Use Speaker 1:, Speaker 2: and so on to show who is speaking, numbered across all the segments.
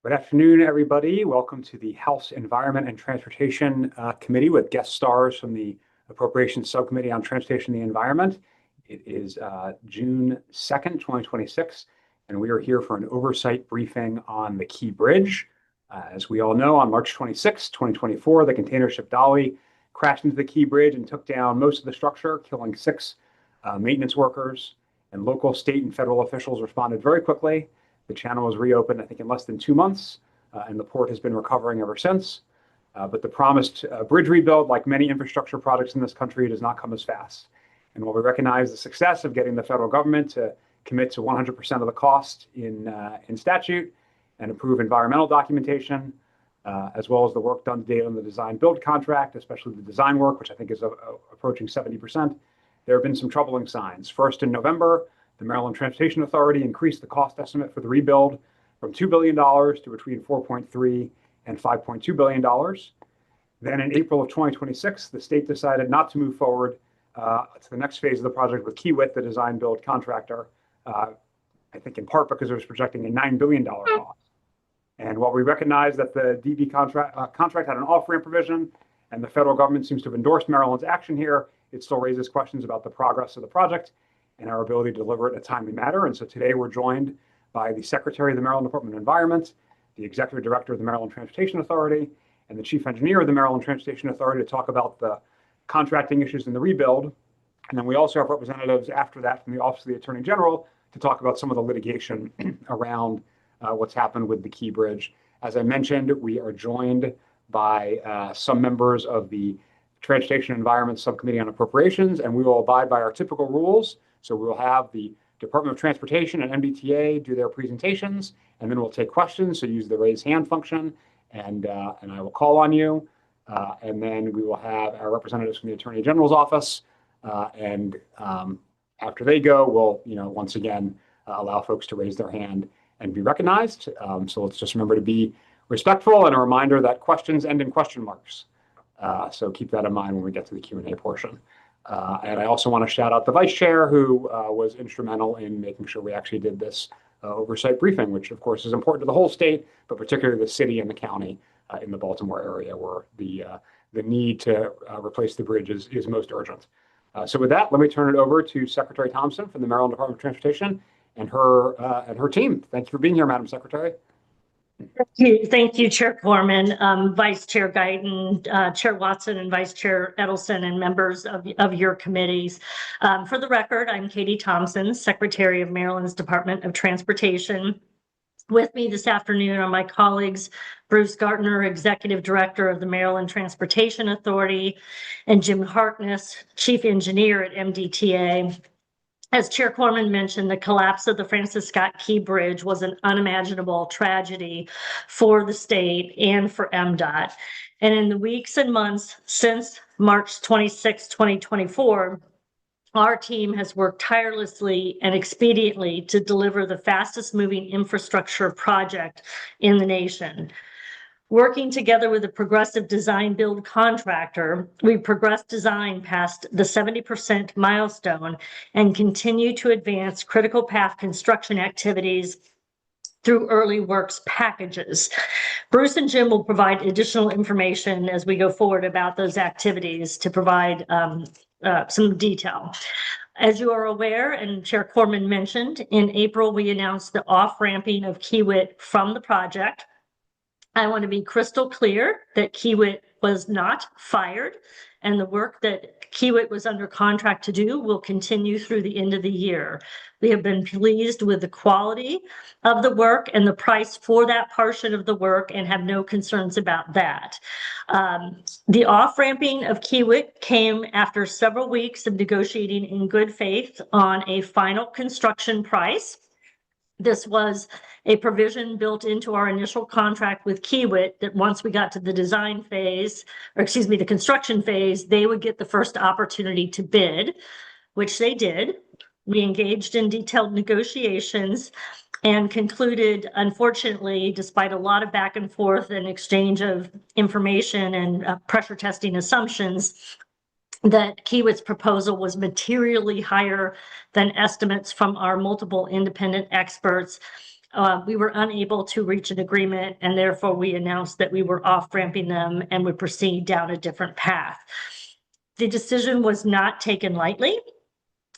Speaker 1: Good afternoon, everybody. Welcome to the House Environment and Transportation Committee with guest stars from the Appropriations Subcommittee on Transportation and the Environment. It is June 2nd, 2026, and we are here for an oversight briefing on the Key Bridge. As we all know, on March 26, 2024, the container ship Dolly crashed into the Key Bridge and took down most of the structure, killing 6 maintenance workers, and local, state, and federal officials responded very quickly. The channel was reopened, I think, in less than 2 months, and the port has been recovering ever since. But the promised bridge rebuild, like many infrastructure projects in this country, does not come as fast. And while we recognize the success of getting the federal government to commit to 100% of the cost in statute and approve environmental documentation, as well as the work done to date on the design-build contract, especially the design work, which I think is approaching 70%, there have been some troubling signs. First, in November, the Maryland Transportation Authority increased the cost estimate for the rebuild from $2 billion to between $4.3 and $5.2 billion. Then in April of 2026, the state decided not to move forward to the next phase of the project with Kiewit, the design-build contractor, I think in part because it was projecting a $9 billion cost. And while we recognize that the DB contract had an off-ramp provision and the federal government seems to have endorsed Maryland's action here, it still raises questions about the progress of the project and our ability to deliver it in a timely manner. And so today we're joined by the Secretary of the Maryland Department of Environment, the Executive Director of the Maryland Transportation Authority, and the Chief Engineer of the Maryland Transportation Authority to talk about the contracting issues in the rebuild. And then we also have representatives after that from the Office of the Attorney General to talk about some of the litigation around what's happened with the Key Bridge. As I mentioned, we are joined by some members of the Transportation and Environment Subcommittee on Appropriations, and we will abide by our typical rules. So we'll have the Department of Transportation and MBTA do their presentations, and then we'll take questions. So use the raise hand function, and I will call on you. And then we will have our representatives from the Attorney General's office. And after they go, we'll, once again, allow folks to raise their hand and be recognized. So let's just remember to be respectful, and a reminder that questions end in question marks. So keep that in mind when we get to the Q&A portion. And I also want to shout out the Vice Chair, who was instrumental in making sure we actually did this oversight briefing, which of course is important to the whole state, but particularly the city and the county in the Baltimore area, where the need to replace the bridge is most urgent. So with that, let me turn it over to Secretary Thompson from the Maryland Department of Transportation and her team. Thank you for being here, Madam Secretary.
Speaker 2: Thank you, Chair Corman, Vice Chair Guyton, Chair Watson, and Vice Chair Edelson, and members of your committees. For the record, I'm Katie Thompson, Secretary of Maryland's Department of Transportation. With me this afternoon are my colleagues, Bruce Gartner, Executive Director of the Maryland Transportation Authority, and Jim Harkness, Chief Engineer at MDTA. As Chair Corman mentioned, the collapse of the Francis Scott Key Bridge was an unimaginable tragedy for the state and for MDOT. And in the weeks and months since March 26, 2024, our team has worked tirelessly and expediently to deliver the fastest moving infrastructure project in the nation. Working together with a progressive design-build contractor, we progressed design past the 70% milestone and continue to advance critical path construction activities through early works packages. Bruce and Jim will provide additional information as we go forward about those activities to provide some detail. As you are aware, and Chair Corman mentioned, in April we announced the off-ramping of Kiewit from the project. I want to be crystal clear that Kiewit was not fired, and the work that Kiewit was under contract to do will continue through the end of the year. We have been pleased with the quality of the work and the price for that portion of the work and have no concerns about that. The off-ramping of Kiewit came after several weeks of negotiating in good faith on a final construction price. This was a provision built into our initial contract with Kiewit that once we got to the design phase, or excuse me, the construction phase, they would get the first opportunity to bid, which they did. We engaged in detailed negotiations and concluded, unfortunately, despite a lot of back and forth and exchange of information and pressure testing assumptions, that Kiewit's proposal was materially higher than estimates from our multiple independent experts we were unable to reach an agreement, and therefore we announced that we were off-ramping them and would proceed down a different path. The decision was not taken lightly.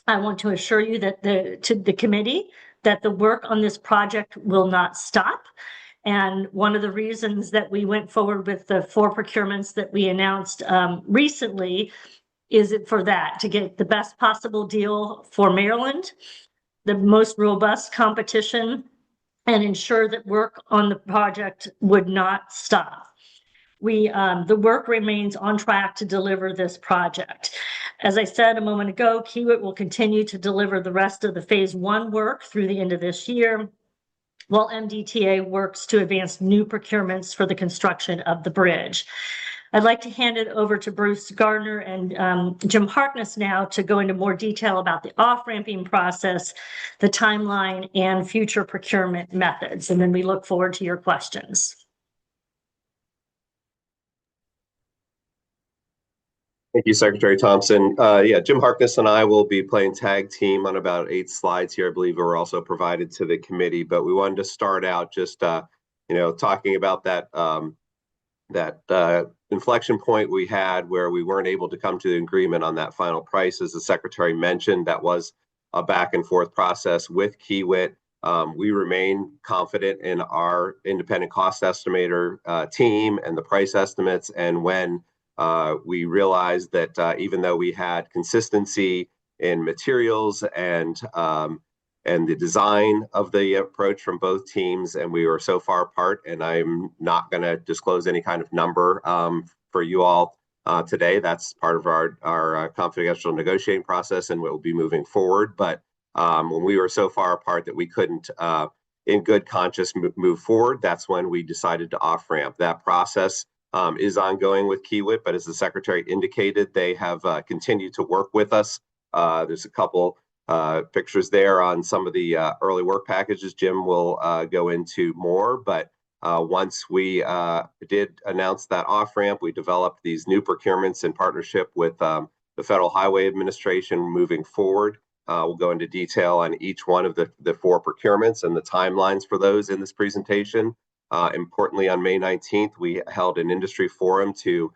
Speaker 2: I want to assure you that to the committee that the work on this project will not stop. And one of the reasons that we went forward with the 4 procurements that we announced recently is it for that, to get the best possible deal for Maryland, the most robust competition, and ensure that work on the project would not stop. The work remains on track to deliver this project. As I said a moment ago, Kiewit will continue to deliver the rest of the phase 1 work through the end of this year, while MDTA works to advance new procurements for the construction of the bridge. I'd like to hand it over to Bruce Gardner and Jim Harkness now to go into more detail about the off-ramping process, the timeline, and future procurement methods. And then we look forward to your questions.
Speaker 3: Thank you, Secretary Thompson. Yeah, Jim Harkness and I will be playing tag team on about 8 slides here. I believe were also provided to the committee, but we wanted to start out just, talking about that inflection point we had where we weren't able to come to the agreement on that final price. As the Secretary mentioned, that was a back and forth process with Kiewit. We remain confident in our independent cost estimator team and the price estimates. And when we realized that even though we had consistency in materials and the design of the approach from both teams, and we were so far apart, and I'm not going to disclose any kind of number for you all today. That's part of our confidential negotiating process, and we'll be moving forward. But when we were so far apart that we couldn't, in good conscience, move forward, that's when we decided to off-ramp. That process is ongoing with Kiewit, but as the Secretary indicated, they have continued to work with us. There's a couple pictures there on some of the early work packages. Jim will go into more, but once we did announce that off-ramp, we developed these new procurements in partnership with the Federal Highway Administration moving forward. We'll go into detail on each one of the 4 procurements and the timelines for those in this presentation. Importantly, on May 19th, we held an industry forum to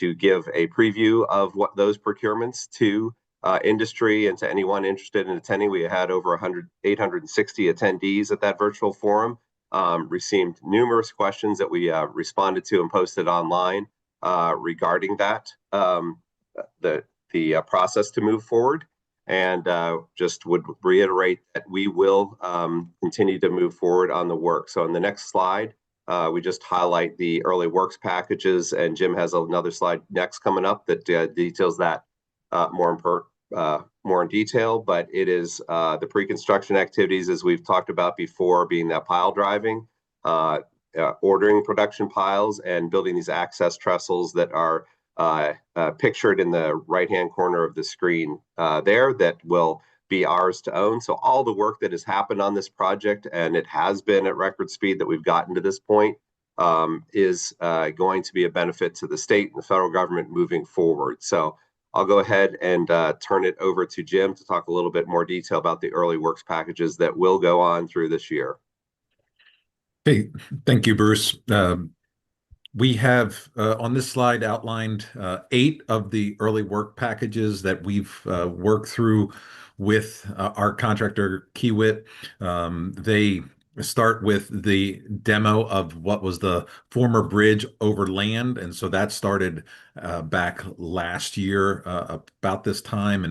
Speaker 3: give a preview of what those procurements to industry and to anyone interested in attending. We had over 860 attendees at that virtual forum, received numerous questions that we responded to and posted online regarding that, the process to move forward. And just would reiterate that we will continue to move forward on the work. So on the next slide, we just highlight the early works packages, and Jim has another slide next coming up that details that more in detail. But it is the pre-construction activities, as we've talked about before, being that pile driving, ordering production piles, and building these access trestles that are pictured in the right-hand corner of the screen there, that will be ours to own. So all the work that has happened on this project, and it has been at record speed that we've gotten to this point, is going to be a benefit to the state and the federal government moving forward. So I'll go ahead and turn it over to Jim to talk a little bit more detail about the early works packages that will go on through this year.
Speaker 4: Hey, thank you, Bruce. We have on this slide outlined 8 of the early work packages that we've worked through with our contractor Kiewit. They start with the demo of what was the former bridge over land, and so that started back last year about this time,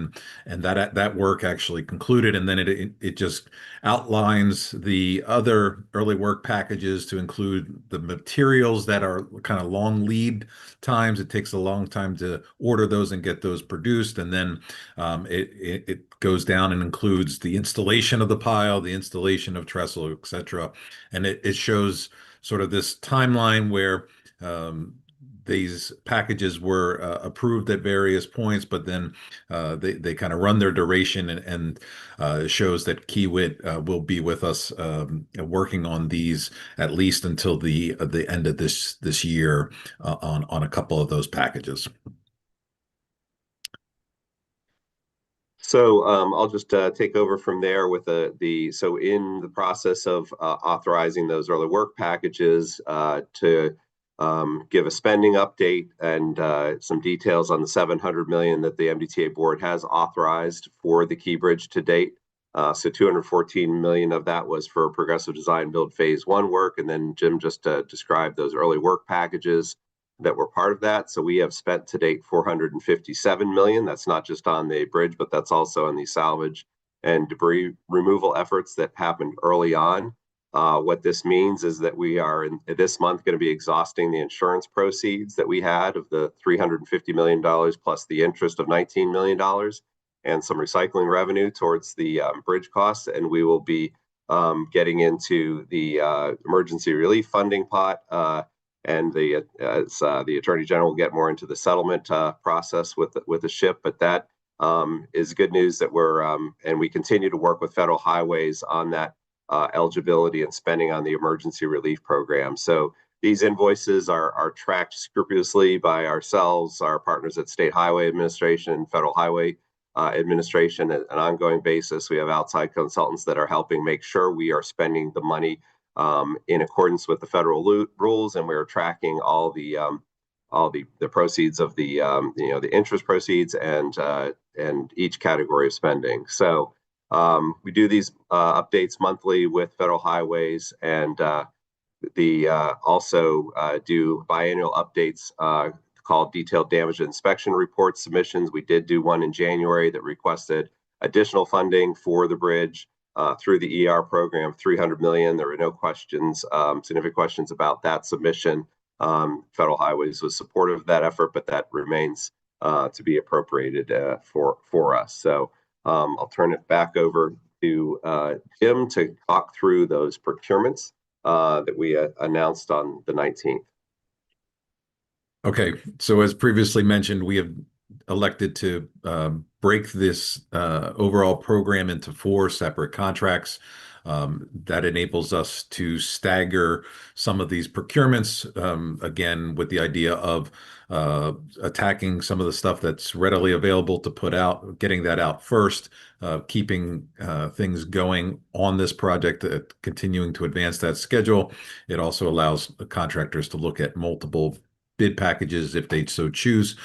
Speaker 4: and that work actually concluded, and then it just outlines the other early work packages to include the materials that are kind of long lead times. It takes a long time to order those and get those produced, and then it goes down and includes the installation of the pile, the installation of trestle, etc. And it shows sort of this timeline where these packages were approved at various points, but then they kind of run their duration, and shows that Kiewit will be with us working on these at least until the end of this year on a couple of those packages.
Speaker 3: So I'll just take over from there with so in the process of authorizing those early work packages to give a spending update and some details on the 700 million that the MDTA board has authorized for the Key Bridge to date. So 214 million of that was for progressive design build phase 1 work, and then Jim just described those early work packages that were part of that. So we have spent to date 457 million. That's not just on the bridge, but that's also on the salvage and debris removal efforts that happened early on. What this means is that we are in this month going to be exhausting the insurance proceeds that we had of the $350 million plus the interest of $19 million and some recycling revenue towards the bridge costs. And we will be getting into the emergency relief funding pot and the Attorney General will get more into the settlement process with the ship. But that is good news that and we continue to work with Federal Highways on that eligibility and spending on the emergency relief program. So these invoices are tracked scrupulously by ourselves, our partners at State Highway Administration and Federal Highway Administration on an ongoing basis. We have outside consultants that are helping make sure we are spending the money in accordance with the federal rules, and we're tracking all the proceeds of the the interest proceeds and each category of spending. So we do these updates monthly with Federal Highways, and also do biannual updates called detailed damage inspection report submissions. We did do one in January that requested additional funding for the bridge through the ER program, 300 million. There were no questions, significant questions about that submission. Federal Highways was supportive of that effort, but that remains to be appropriated for us. So I'll turn it back over to Jim to talk through those procurements that we announced on the 19th.
Speaker 4: Okay, so as previously mentioned, we have elected to break this overall program into 4 separate contracts. That enables us to stagger some of these procurements, again, with the idea of attacking some of the stuff that's readily available to put out, getting that out first, keeping things going on this project, continuing to advance that schedule. It also allows contractors to look at multiple bid packages if they so choose.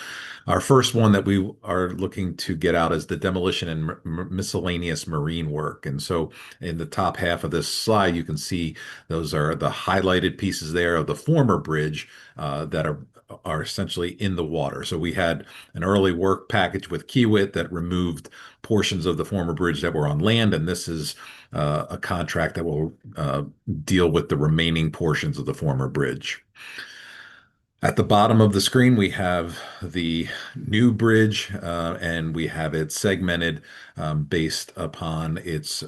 Speaker 4: Our first one that we are looking to get out is the demolition and miscellaneous marine work. And so in the top half of this slide, you can see those are the highlighted pieces there of the former bridge that are essentially in the water. So we had an early work package with Kiewit that removed portions of the former bridge that were on land, and this is a contract that will deal with the remaining portions of the former bridge. At the bottom of the screen, we have the new bridge, and we have it segmented based upon its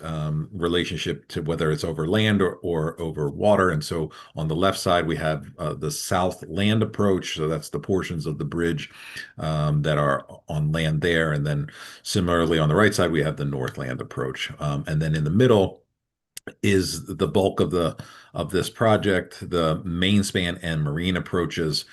Speaker 4: relationship to whether it's over land or over water. And so on the left side, we have the south land approach. So that's the portions of the bridge that are on land there. And then similarly on the right side, we have the north land approach. And then in the middle is the bulk of this project, the main span and marine approaches.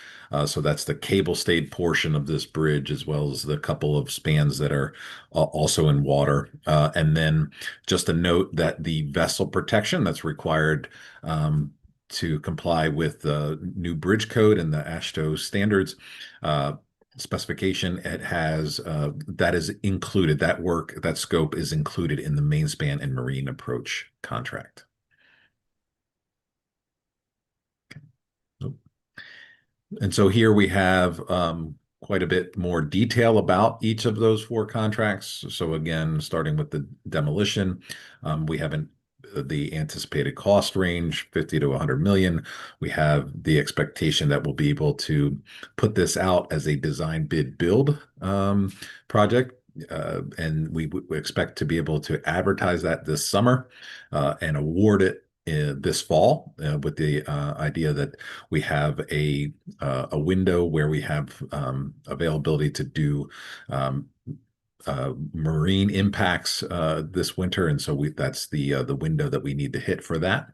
Speaker 4: So that's the cable stayed portion of this bridge, as well as the couple of spans that are also in water. And then just a note that the vessel protection that's required to comply with the new bridge code and the AASHTO standards specification, it has that is included. That work, that scope is included in the main span and marine approach contract. Okay. And so here we have quite a bit more detail about each of those 4 contracts. So again, starting with the demolition, we have the anticipated cost range, 50 to 100 million. We have the expectation that we'll be able to put this out as a design bid build project. And we expect to be able to advertise that this summer and award it this fall with the idea that we have a window where we have availability to do marine impacts this winter, and so that's the window that we need to hit for that.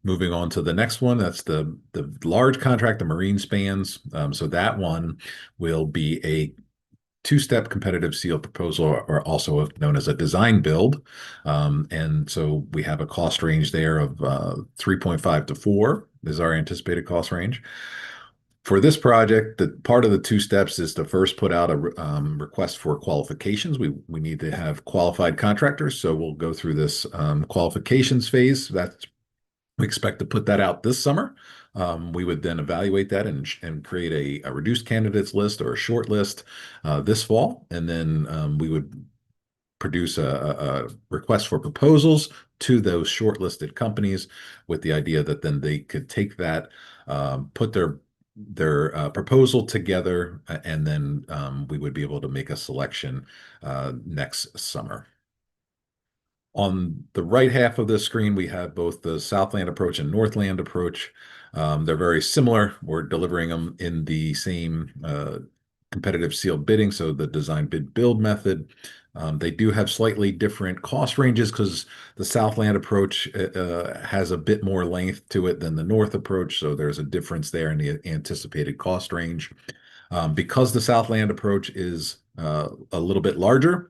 Speaker 4: Moving on to the next one, that's the large contract, the marine spans. So that one will be a two-step competitive seal proposal, or also known as a design build. And so we have a cost range there of 3.5 to 4 is our anticipated cost range. For this project, the part of the two steps is to first put out a request for qualifications. We need to have qualified contractors, so we'll go through this qualifications phase. We expect to put that out this summer. We would then evaluate that and create a reduced candidates list or a short list this fall, and then we would produce a request for proposals to those shortlisted companies with the idea that then they could take that, put their proposal together, and then we would be able to make a selection next summer. On the right half of the screen, we have both the Southland approach and Northland approach. They're very similar. We're delivering them in the same competitive sealed bidding, so the design bid build method. They do have slightly different cost ranges because the Southland approach has a bit more length to it than the North approach, so there's a difference there in the anticipated cost range. Because the Southland approach is a little bit larger,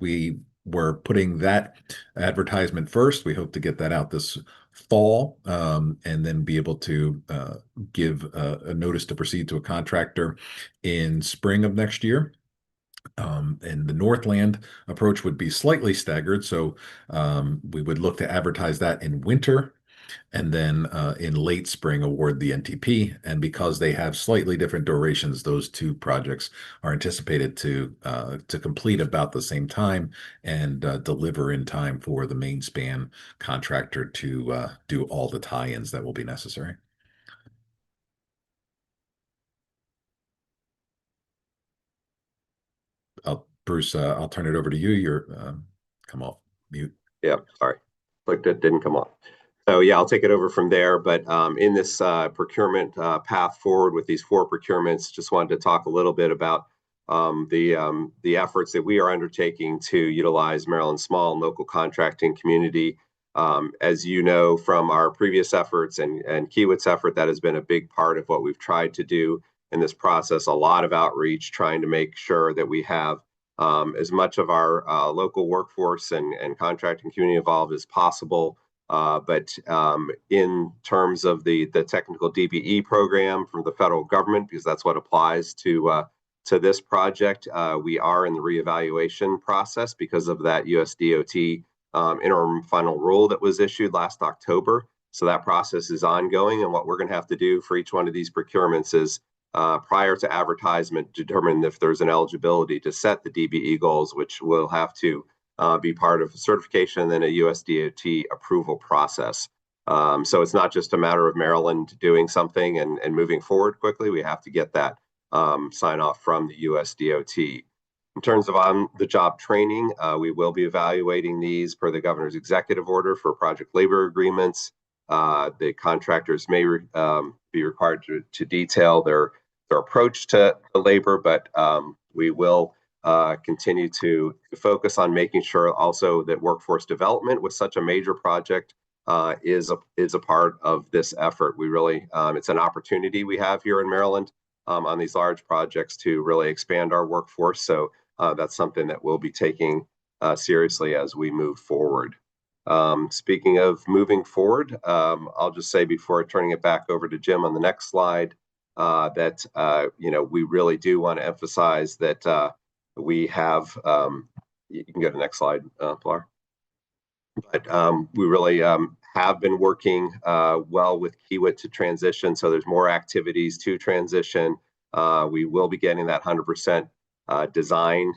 Speaker 4: we're putting that advertisement first. We hope to get that out this fall, and then be able to give a notice to proceed to a contractor in spring of next year. And the Northland approach would be slightly staggered. So we would look to advertise that in winter, and then in late spring award the NTP. And because they have slightly different durations, those two projects are anticipated to complete about the same time and deliver in time for the main span contractor to do all the tie-ins that will be necessary. Bruce, I'll turn it over to you. You're come off mute.
Speaker 3: Yeah, sorry. Clicked it, didn't come on. So yeah, I'll take it over from there. But in this procurement path forward with these 4 procurements, just wanted to talk a little bit about the efforts that we are undertaking to utilize Maryland's small and local contracting community. As you know from our previous efforts and Kiewit's effort, that has been a big part of what we've tried to do in this process. A lot of outreach, trying to make sure that we have as much of our local workforce and contracting community involved as possible. But in terms of the technical DBE program from the federal government, because that's what applies to this project, we are in the reevaluation process because of that USDOT interim final rule that was issued last October. So that process is ongoing, and what we're going to have to do for each one of these procurements is prior to advertisement, determine if there's an eligibility to set the DBE goals, which will have to be part of certification and then a USDOT approval process. So it's not just a matter of Maryland doing something and moving forward quickly. We have to get that sign off from the USDOT. In terms of on-the-job training, we will be evaluating these per the governor's executive order for project labor agreements. The contractors may be required to detail their approach to labor, but we will continue to focus on making sure also that workforce development with such a major project is a part of this effort. We really, it's an opportunity we have here in Maryland on these large projects to really expand our workforce. So that's something that we'll be taking seriously as we move forward. Speaking of moving forward, I'll just say before turning it back over to Jim on the next slide, that we really do want to emphasize that we have, you can go to the next slide, Pilar. But we really have been working well with Kiewit to transition. So there's more activities to transition. We will be getting that 100% design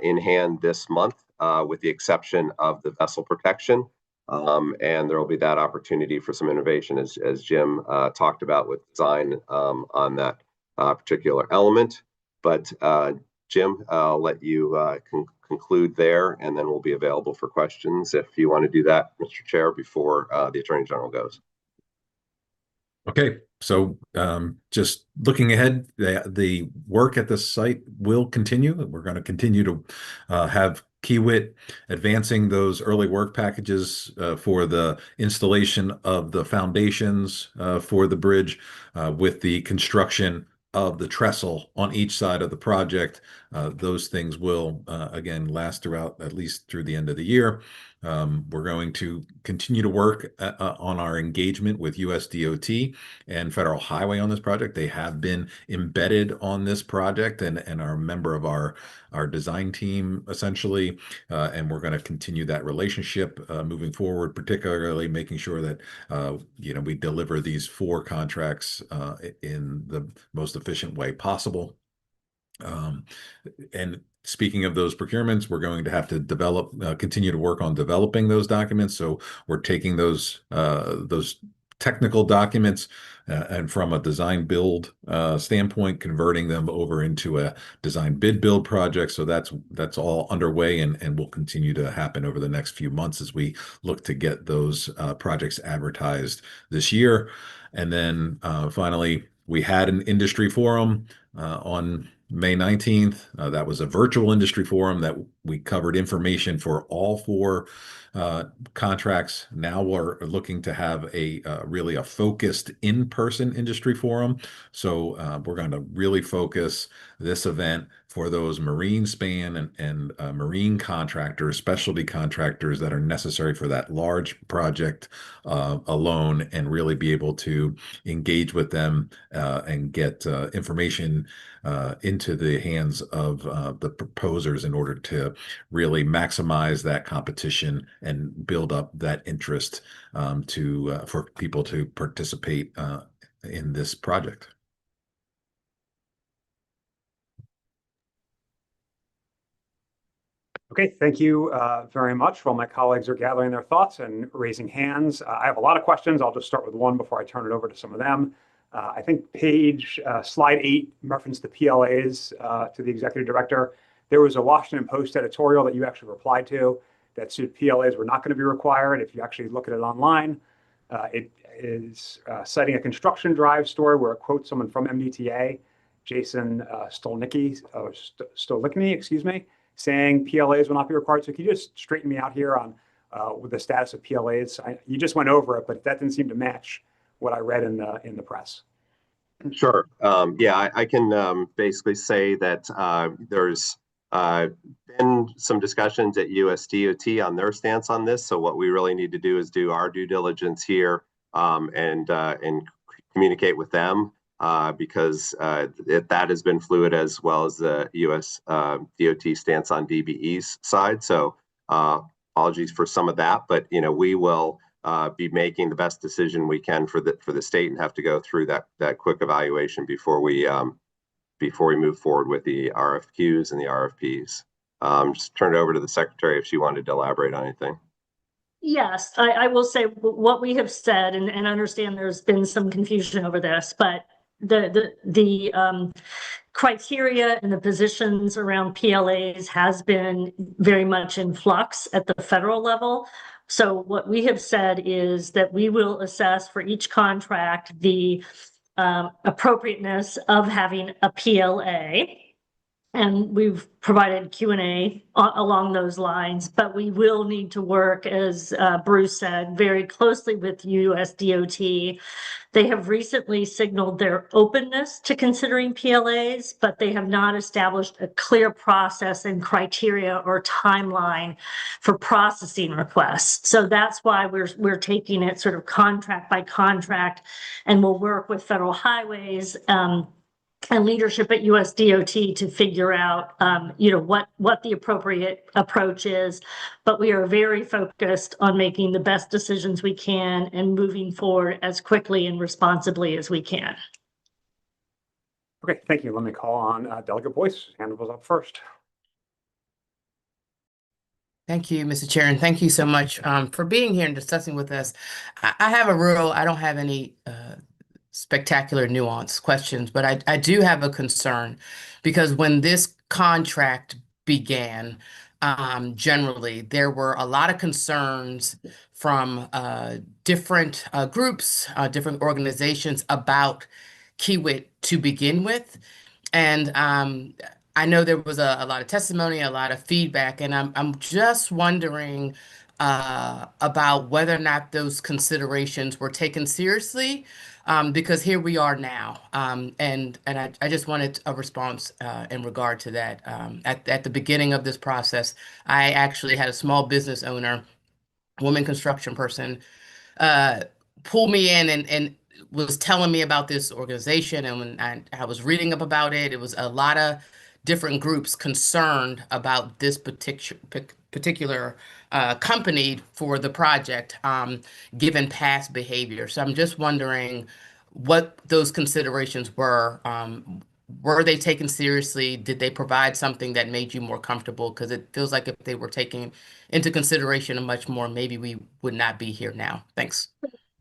Speaker 3: in hand this month, with the exception of the vessel protection. And there will be that opportunity for some innovation, as Jim talked about with design on that particular element. But Jim, I'll let you conclude there, and then we'll be available for questions if you want to do that, Mr. Chair, before the Attorney General goes.
Speaker 4: Okay, so just looking ahead, the work at the site will continue. We're going to continue to have Kiewit advancing those early work packages for the installation of the foundations for the bridge, with the construction of the trestle on each side of the project. Those things will, again, last throughout at least through the end of the year. We're going to continue to work on our engagement with US DOT and Federal Highway on this project. They have been embedded on this project and are a member of our design team, essentially. And we're going to continue that relationship moving forward, particularly making sure that we deliver these 4 contracts in the most efficient way possible. And speaking of those procurements, we're going to have to continue to work on developing those documents. So we're taking those technical documents and from a design build standpoint, converting them over into a design bid build project. So that's all underway and will continue to happen over the next few months as we look to get those projects advertised this year. And then finally, we had an industry forum on May 19th. That was a virtual industry forum that we covered information for all 4 contracts. Now we're looking to have really a focused in-person industry forum. So we're going to really focus this event for those marine span and marine contractors, specialty contractors that are necessary for that large project alone, and really be able to engage with them and get information into the hands of the proposers in order to really maximize that competition and build up that interest for people to participate in this project.
Speaker 1: Okay, thank you very much. While my colleagues are gathering their thoughts and raising hands, I have a lot of questions. I'll just start with one before I turn it over to some of them. I think slide 8 referenced the PLAs to the executive director. There was a Washington Post editorial that you actually replied to that said PLAs were not going to be required. If you actually look at it online, it is citing a construction drive story where it quotes someone from MDTA, Jason Stolikny, excuse me, saying PLAs will not be required. So can you just straighten me out here on with the status of PLAs? You just went over it, but that didn't seem to match what I read in the press.
Speaker 3: Sure. Yeah, I can basically say that there's been some discussions at US DOT on their stance on this. So what we really need to do is do our due diligence here and communicate with them because that has been fluid, as well as the US DOT stance on DBE's side. So apologies for some of that, but we will be making the best decision we can for the state, and have to go through that quick evaluation before we move forward with the RFQs and the RFPs. Just turn it over to the secretary if she wanted to elaborate on anything.
Speaker 2: Yes, I will say what we have said, and understand there's been some confusion over this, but the criteria and the positions around PLAs has been very much in flux at the federal level. So what we have said is that we will assess for each contract the appropriateness of having a PLA. And we've provided Q&A along those lines, but we will need to work, as Bruce said, very closely with US DOT. They have recently signaled their openness to considering PLAs, but they have not established a clear process and criteria or timeline for processing requests. So that's why we're taking it sort of contract by contract, and we'll work with Federal Highways and leadership at US DOT to figure out, what the appropriate approach is. But we are very focused on making the best decisions we can and moving forward as quickly and responsibly as we can.
Speaker 1: Okay, thank you. Let me call on Delegate Boyce. Hand was up first.
Speaker 5: Thank you, Mr. Chair, and thank you so much for being here and discussing with us. I don't have any spectacular nuanced questions, but I do have a concern, because when this contract began, generally, there were a lot of concerns from different groups, different organizations about Kiewit to begin with. And I know there was a lot of testimony, a lot of feedback, and I'm just wondering about whether or not those considerations were taken seriously, because here we are now. And I just wanted a response in regard to that. At the beginning of this process, I actually had a small business owner, woman construction person, uh, pull me in and was telling me about this organization. And when I was reading up about it, it was a lot of different groups concerned about this particular company for the project, given past behavior. So I'm just wondering what those considerations were. Were they taken seriously? Did they provide something that made you more comfortable? Because it feels like if they were taking into consideration much more, maybe we would not be here now. Thanks.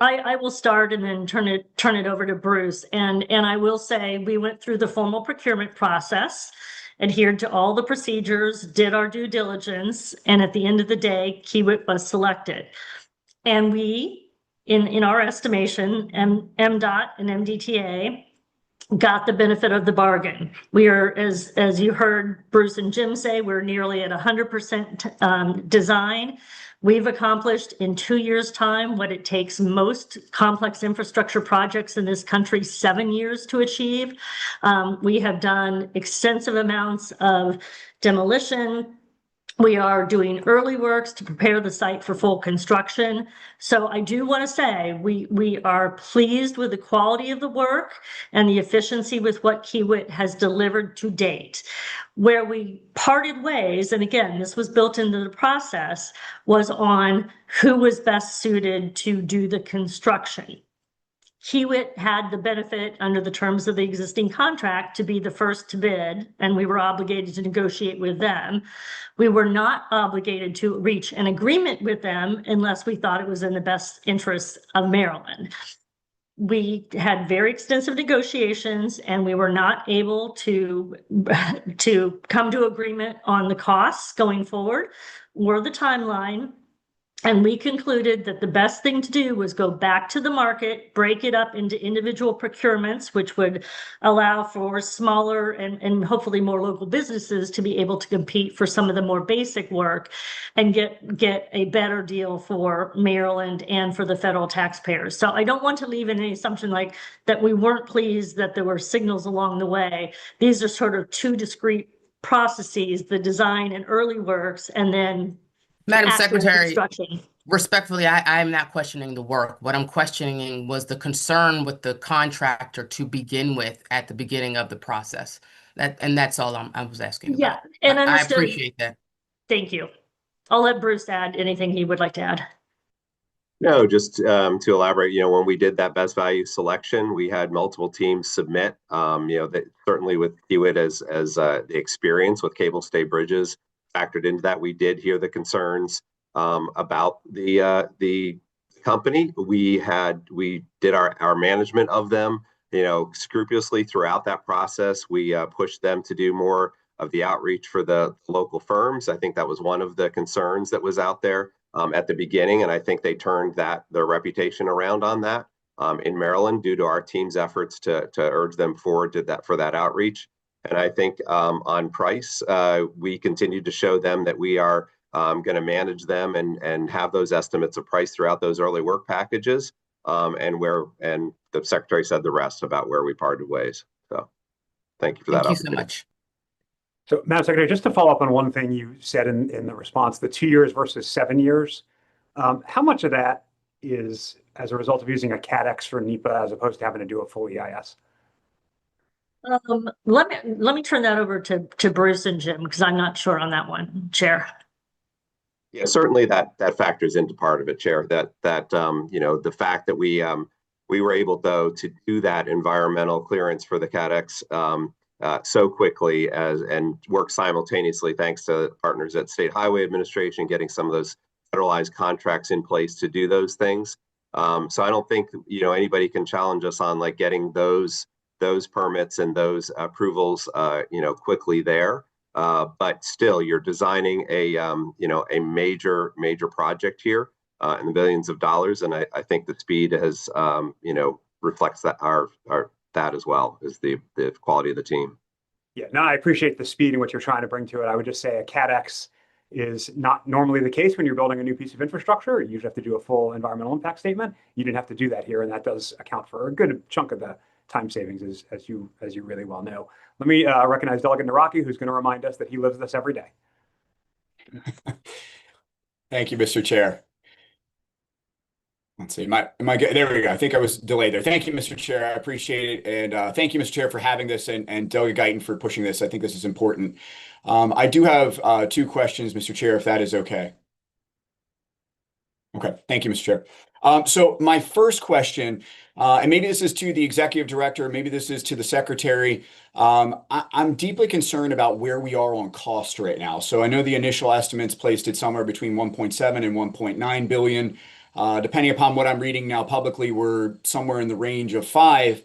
Speaker 2: I will start and then turn it over to Bruce. And I will say we went through the formal procurement process, adhered to all the procedures, did our due diligence, and at the end of the day, Kiewit was selected. And we, in our estimation, MDOT and MDTA got the benefit of the bargain. We are, as you heard Bruce and Jim say, we're nearly at 100% design. We've accomplished in 2 years' time what it takes most complex infrastructure projects in this country 7 years to achieve. We have done extensive amounts of demolition. We are doing early works to prepare the site for full construction. So I do want to say we are pleased with the quality of the work and the efficiency with what Kiewit has delivered to date. Where we parted ways, and again, this was built into the process, was on who was best suited to do the construction. Kiewit had the benefit under the terms of the existing contract to be the first to bid, and we were obligated to negotiate with them. We were not obligated to reach an agreement with them unless we thought it was in the best interests of Maryland. We had very extensive negotiations and we were not able to come to agreement on the costs going forward or the timeline. And we concluded that the best thing to do was go back to the market, break it up into individual procurements, which would allow for smaller and hopefully more local businesses to be able to compete for some of the more basic work and get a better deal for Maryland and for the federal taxpayers. So I don't want to leave in any assumption like that we weren't pleased that there were signals along the way. These are sort of two discrete processes, the design and early works, and then
Speaker 5: Madam
Speaker 2: actual
Speaker 5: Secretary,
Speaker 2: construction.
Speaker 5: respectfully, I am not questioning the work. What I'm questioning was the concern with the contractor to begin with at the beginning of the process. That's all I was asking about.
Speaker 2: Yeah, and
Speaker 5: I
Speaker 2: understood.
Speaker 5: appreciate that.
Speaker 2: Thank you. I'll let Bruce add anything he would like to add.
Speaker 3: No, just to elaborate, when we did that best value selection, we had multiple teams submit. That certainly with Kiewit as the experience with cable stay bridges factored into that. We did hear the concerns about the company. We did our management of them, scrupulously throughout that process. We pushed them to do more of the outreach for the local firms. I think that was one of the concerns that was out there at the beginning, and I think they turned their reputation around on that in Maryland due to our team's efforts to urge them forward for that outreach. And I think on price, we continue to show them that we are going to manage them and have those estimates of price throughout those early work packages, and the Secretary said the rest about where we parted ways. So thank you for that.
Speaker 5: Thank you so much.
Speaker 1: So, Madam Secretary, just to follow up on one thing you said in the response, the 2 years versus 7 years, how much of that is as a result of using a CADX for NEPA as opposed to having to do a full EIS?
Speaker 2: Let me turn that over to Bruce and Jim, because I'm not sure on that one, Chair.
Speaker 3: Yeah, certainly that factors into part of it, Chair. That the fact that we were able though to do that environmental clearance for the CADX so quickly and work simultaneously, thanks to partners at State Highway Administration, getting some of those federalized contracts in place to do those things. So I don't think anybody can challenge us on like getting those permits and those approvals quickly there. But still, you're designing a major project here in the billions of dollars, and I think the speed has reflects that that as well as the quality of the team.
Speaker 1: Yeah, no, I appreciate the speed in which you're trying to bring to it. I would just say a CADX is not normally the case when you're building a new piece of infrastructure. You usually have to do a full environmental impact statement. You didn't have to do that here, and that does account for a good chunk of the time savings, as you really well know. Let me recognize Delegate Naraki, who's going to remind us that he lives this every day.
Speaker 6: Thank you, Mr. Chair. Let's see, am I good? There we go. I think I was delayed there. Thank you, Mr. Chair. I appreciate it. And thank you, Mr. Chair, for having this and Delegate Guyton for pushing this. I think this is important. I do have 2 questions, Mr. Chair, if that is okay. Okay, thank you, Mr. Chair. So my first question, and maybe this is to the executive director, maybe this is to the secretary. I'm deeply concerned about where we are on cost right now. So I know the initial estimates placed it somewhere between 1.7 and 1.9 billion. Depending upon what I'm reading now publicly, we're somewhere in the range of 5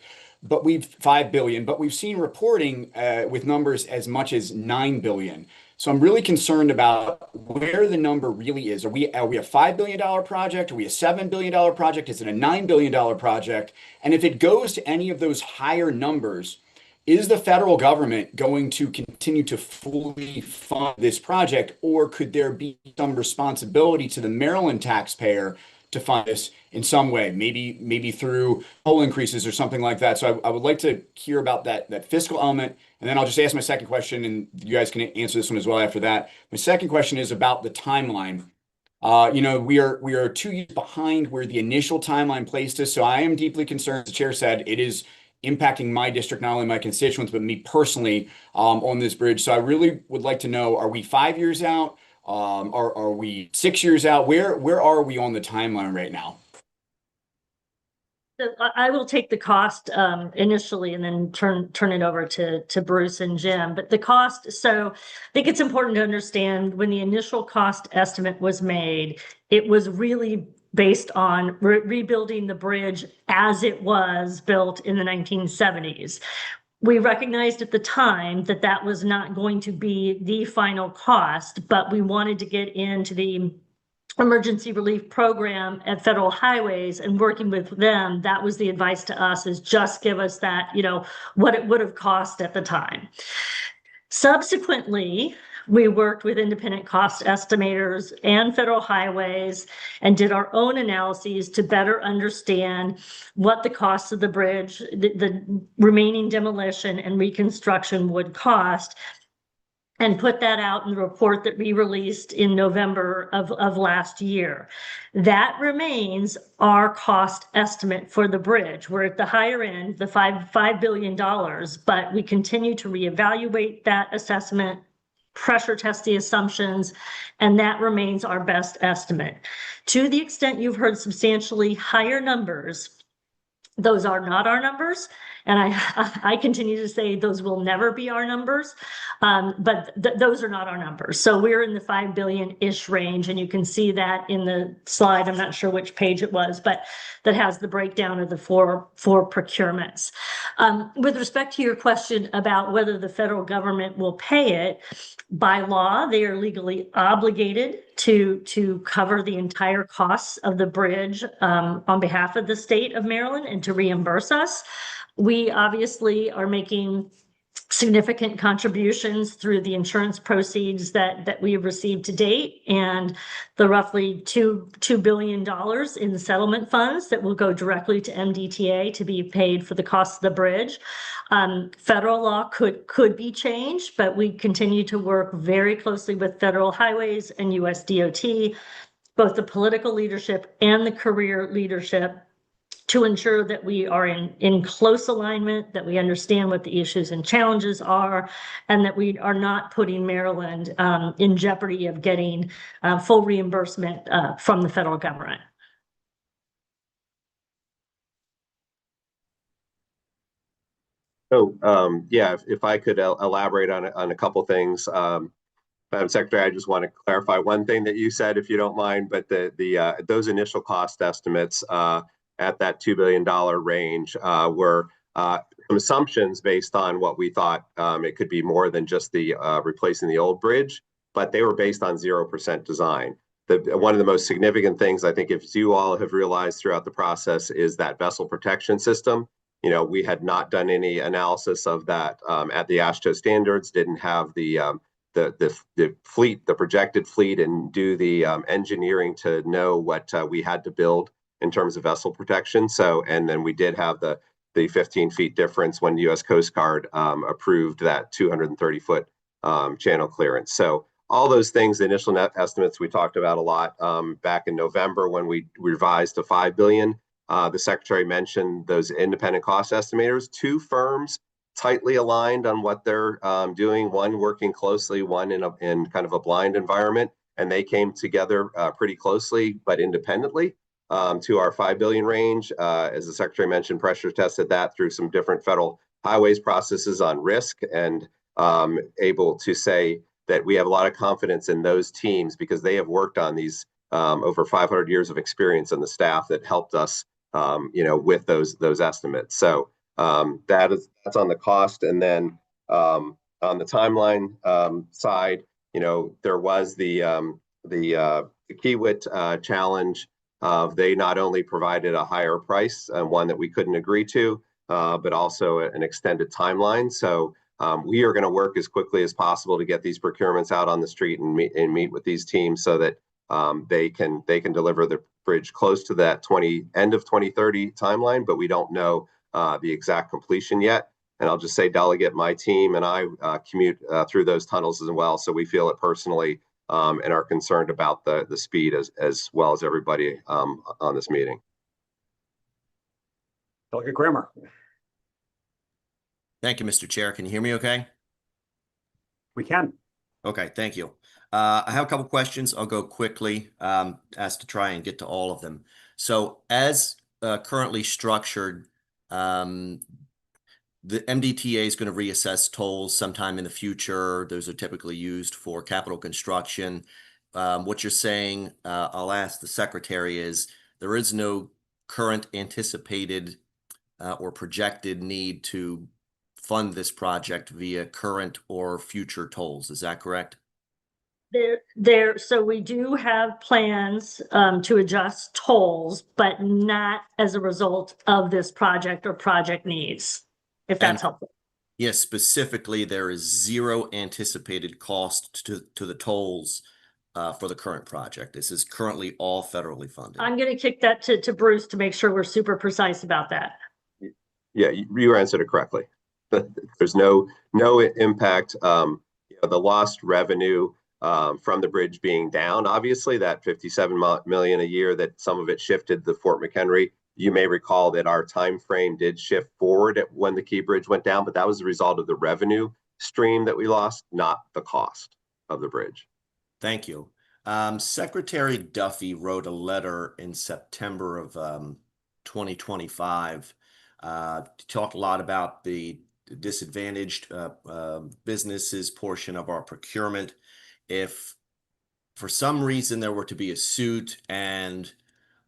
Speaker 6: billion, but we've seen reporting with numbers as much as 9 billion. So I'm really concerned about where the number really is. Are we a $5 billion project? Are we a $7 billion project? Is it a $9 billion project? And if it goes to any of those higher numbers, is the federal government going to continue to fully fund this project, or could there be some responsibility to the Maryland taxpayer to fund this in some way, maybe through toll increases or something like that? So I would like to hear about that fiscal element, and then I'll just ask my second question, and you guys can answer this one as well after that. My second question is about the timeline. We are 2 years behind where the initial timeline placed us, so I am deeply concerned. As the chair said, it is impacting my district, not only my constituents, but me personally on this bridge. So I really would like to know, are we 5 years out? Are we 6 years out? Where are we on the timeline right now?
Speaker 2: I will take the cost initially and then turn it over to Bruce and Jim. But the cost, so I think it's important to understand when the initial cost estimate was made, it was really based on rebuilding the bridge as it was built in the 1970s. We recognized at the time that that was not going to be the final cost, but we wanted to get into the emergency relief program at Federal Highways and working with them. That was the advice to us, is just give us that, what it would have cost at the time. Subsequently, we worked with independent cost estimators and Federal Highways and did our own analyses to better understand what the cost of the bridge, the remaining demolition and reconstruction would cost, and put that out in the report that we released in November of last year. That remains our cost estimate for the bridge. We're at the higher end, the $5 billion, but we continue to reevaluate that assessment, pressure test the assumptions, and that remains our best estimate. To the extent you've heard substantially higher numbers, those are not our numbers. And I continue to say those will never be our numbers, but those are not our numbers. So we're in the 5 billion-ish range, and you can see that in the slide. I'm not sure which page it was, but that has the breakdown of the four procurements. With respect to your question about whether the federal government will pay it, by law, they are legally obligated to cover the entire costs of the bridge on behalf of the state of Maryland and to reimburse us. We obviously are making significant contributions through the insurance proceeds that we have received to date, and the roughly $2 billion in settlement funds that will go directly to MDTA to be paid for the cost of the bridge. Federal law could be changed, but we continue to work very closely with Federal Highways and US DOT, both the political leadership and the career leadership, to ensure that we are in close alignment, that we understand what the issues and challenges are, and that we are not putting Maryland in jeopardy of getting full reimbursement from the federal government.
Speaker 3: So, if I could elaborate on a couple things. Madam Secretary, I just want to clarify one thing that you said, if you don't mind, but those initial cost estimates at that $2 billion range were some assumptions based on what we thought it could be more than just the replacing the old bridge, but they were based on 0% design. One of the most significant things, I think, if you all have realized throughout the process, is that vessel protection system. We had not done any analysis of that at the AASHTO standards, didn't have the the fleet, the projected fleet, and do the engineering to know what we had to build in terms of vessel protection. So, and then we did have the 15 feet difference when the U.S. Coast Guard approved that 230-foot channel clearance. So all those things, the initial net estimates we talked about a lot back in November when we revised to $5 billion. The Secretary mentioned those independent cost estimators, two firms tightly aligned on what they're doing, one working closely, one in kind of a blind environment, and they came together pretty closely but independently to our $5 billion range. As the Secretary mentioned, pressure tested that through some different federal highways processes on risk, and able to say that we have a lot of confidence in those teams because they have worked on these over 500 years of experience in the staff that helped us with those estimates. So that's on the cost. And then on the timeline side, there was the Kiewit challenge. They not only provided a higher price, one that we couldn't agree to, but also an extended timeline. So we are going to work as quickly as possible to get these procurements out on the street and meet with these teams so that they can deliver the bridge close to that end of 2030 timeline, but we don't know the exact completion yet. And I'll just say, Delegate, my team and I commute through those tunnels as well, so we feel it personally and are concerned about the speed as well as everybody on this meeting.
Speaker 1: Delegate Grammer.
Speaker 7: Thank you, Mr. Chair. Can you hear me okay?
Speaker 1: We can.
Speaker 7: Okay, thank you. I have a couple questions. I'll go quickly as to try and get to all of them. So as currently structured, the MDTA is going to reassess tolls sometime in the future. Those are typically used for capital construction. What you're saying, I'll ask the Secretary, is there is no current anticipated or projected need to fund this project via current or future tolls. Is that correct?
Speaker 2: So we do have plans to adjust tolls, but not as a result of this project or project needs, if that's helpful.
Speaker 7: Yes, specifically, there is zero anticipated cost to the tolls for the current project. This is currently all federally funded.
Speaker 2: I'm going to kick that to Bruce to make sure we're super precise about that.
Speaker 3: Yeah, you answered it correctly. There's no impact. The lost revenue from the bridge being down, obviously that $57 million a year, that some of it shifted to Fort McHenry. You may recall that our time frame did shift forward when the Key Bridge went down, but that was the result of the revenue stream that we lost, not the cost of the bridge.
Speaker 7: Thank you. Secretary Duffy wrote a letter in September of 2025 to talk a lot about the disadvantaged businesses portion of our procurement. If for some reason there were to be a suit and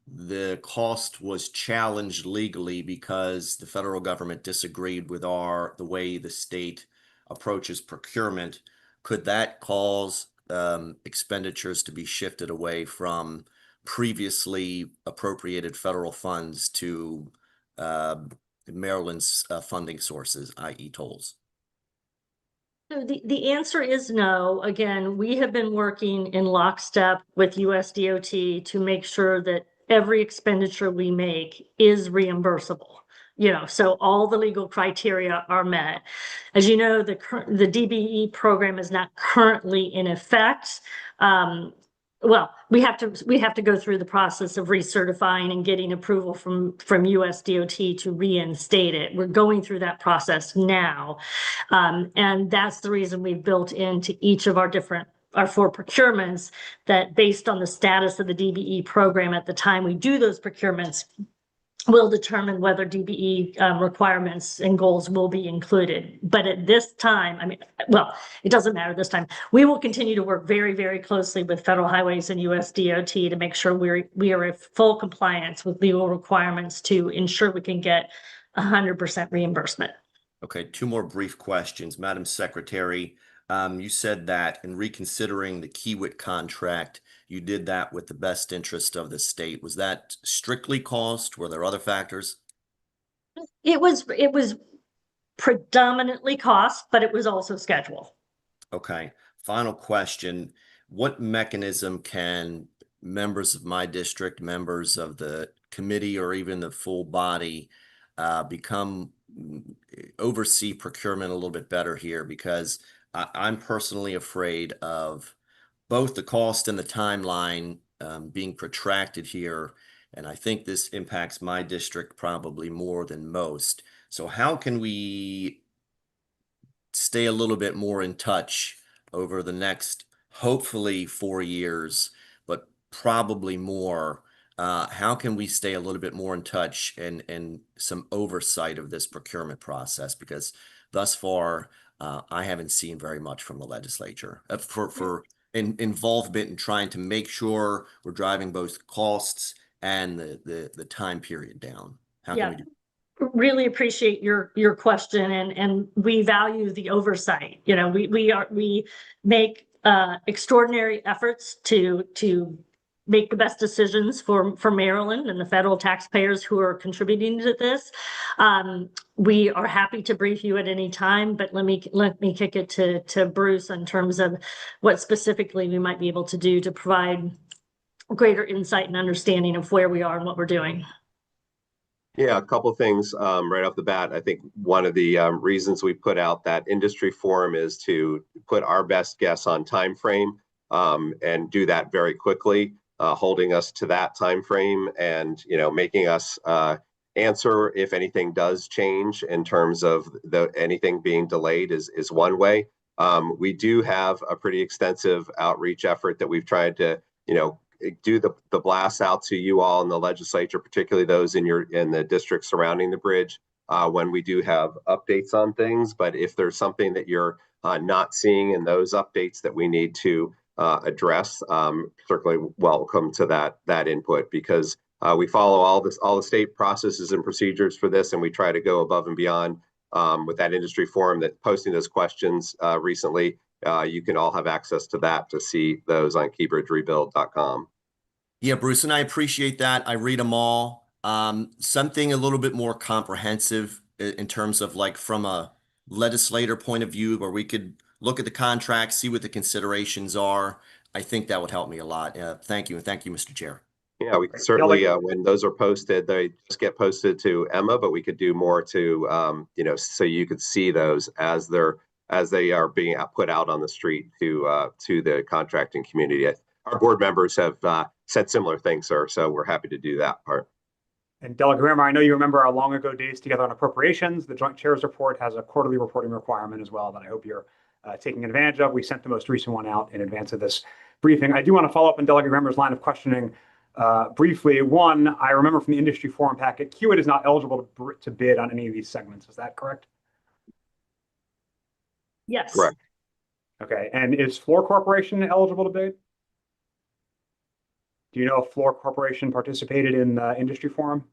Speaker 7: the cost was challenged legally because the federal government disagreed with the way the state approaches procurement, could that cause expenditures to be shifted away from previously appropriated federal funds to Maryland's funding sources, i.e. tolls?
Speaker 2: So the answer is no. Again, we have been working in lockstep with USDOT to make sure that every expenditure we make is reimbursable. So all the legal criteria are met. As you know, the DBE program is not currently in effect. Well, we have to go through the process of recertifying and getting approval from USDOT to reinstate it. We're going through that process now. And that's the reason we've built into each of our 4 procurements that based on the status of the DBE program at the time we do those procurements, will determine whether DBE requirements and goals will be included. But at this time, it doesn't matter this time. We will continue to work very, very closely with Federal Highways and USDOT to make sure we are in full compliance with legal requirements to ensure we can get 100% reimbursement.
Speaker 7: Okay, 2 more brief questions. Madam Secretary, you said that in reconsidering the Kiewit contract, you did that with the best interest of the state. Was that strictly cost? Were there other factors?
Speaker 2: It was predominantly cost, but it was also schedule.
Speaker 7: Okay. final question, what mechanism can members of my district, members of the committee, or even the full body oversee procurement a little bit better here? Because I'm personally afraid of both the cost and the timeline being protracted here. And I think this impacts my district probably more than most. So how can we stay a little bit more in touch over the next, hopefully 4 years, but probably more? How can we stay a little bit more in touch and some oversight of this procurement process? Because thus far, I haven't seen very much from the legislature for involvement in trying to make sure we're driving both costs and the time period down. How can we do?
Speaker 2: Really appreciate your question, and we value the oversight. You know, we make extraordinary efforts to make the best decisions for Maryland and the federal taxpayers who are contributing to this. We are happy to brief you at any time, but let me kick it to Bruce in terms of what specifically we might be able to do to provide greater insight and understanding of where we are and what we're doing.
Speaker 3: Yeah, a couple of things right off the bat. I think one of the reasons we put out that industry forum is to put our best guess on time frame and do that very quickly, holding us to that time frame, and making us answer if anything does change in terms of anything being delayed is one way. We do have a pretty extensive outreach effort that we've tried to do the blasts out to you all in the legislature, particularly those in the district surrounding the bridge, when we do have updates on things. But if there's something that you're not seeing in those updates that we need to address, certainly welcome to that input, because we follow all the state processes and procedures for this, and we try to go above and beyond with that industry forum that posting those questions recently. You can all have access to that to see those on keybridgerebuild.com.
Speaker 7: Yeah, Bruce, and I appreciate that. I read them all. Something a little bit more comprehensive in terms of like from a legislator point of view, where we could look at the contract, see what the considerations are. I think that would help me a lot. Thank you. And thank you, Mr. Chair.
Speaker 3: Yeah, we can certainly, when those are posted, they just get posted to Emma, but we could do more to, so you could see those as they are being put out on the street to the contracting community. Our board members have said similar things, sir, so we're happy to do that part.
Speaker 1: And Delegate Grammer, I know you remember our long ago days together on appropriations. The Joint Chairs Report has a quarterly reporting requirement as well that I hope you're taking advantage of. We sent the most recent one out in advance of this briefing. I do want to follow up on Delegate Grammer's line of questioning briefly. One, I remember from the industry forum packet, Kiewit is not eligible to bid on any of these segments. Is that correct?
Speaker 2: Yes.
Speaker 3: Correct.
Speaker 1: Okay, and is Fluor Corporation eligible to bid? Do you know if Fluor Corporation participated in the industry forum?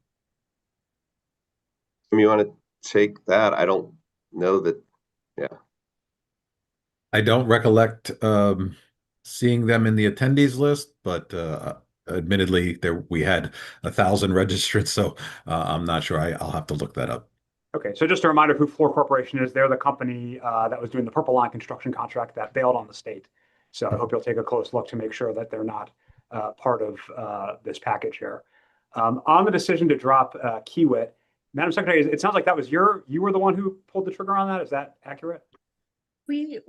Speaker 3: You want to take that? I don't know that. Yeah.
Speaker 4: I don't recollect seeing them in the attendees list, but admittedly, we had 1,000 registrants, so I'm not sure. I'll have to look that up.
Speaker 1: Okay, so just a reminder who Fluor Corporation is. They're the company that was doing the Purple Line construction contract that bailed on the state. So I hope you'll take a close look to make sure that they're not part of this package here. On the decision to drop Kiewit, Madam Secretary, it sounds like that was you were the one who pulled the trigger on that. Is that accurate?
Speaker 2: We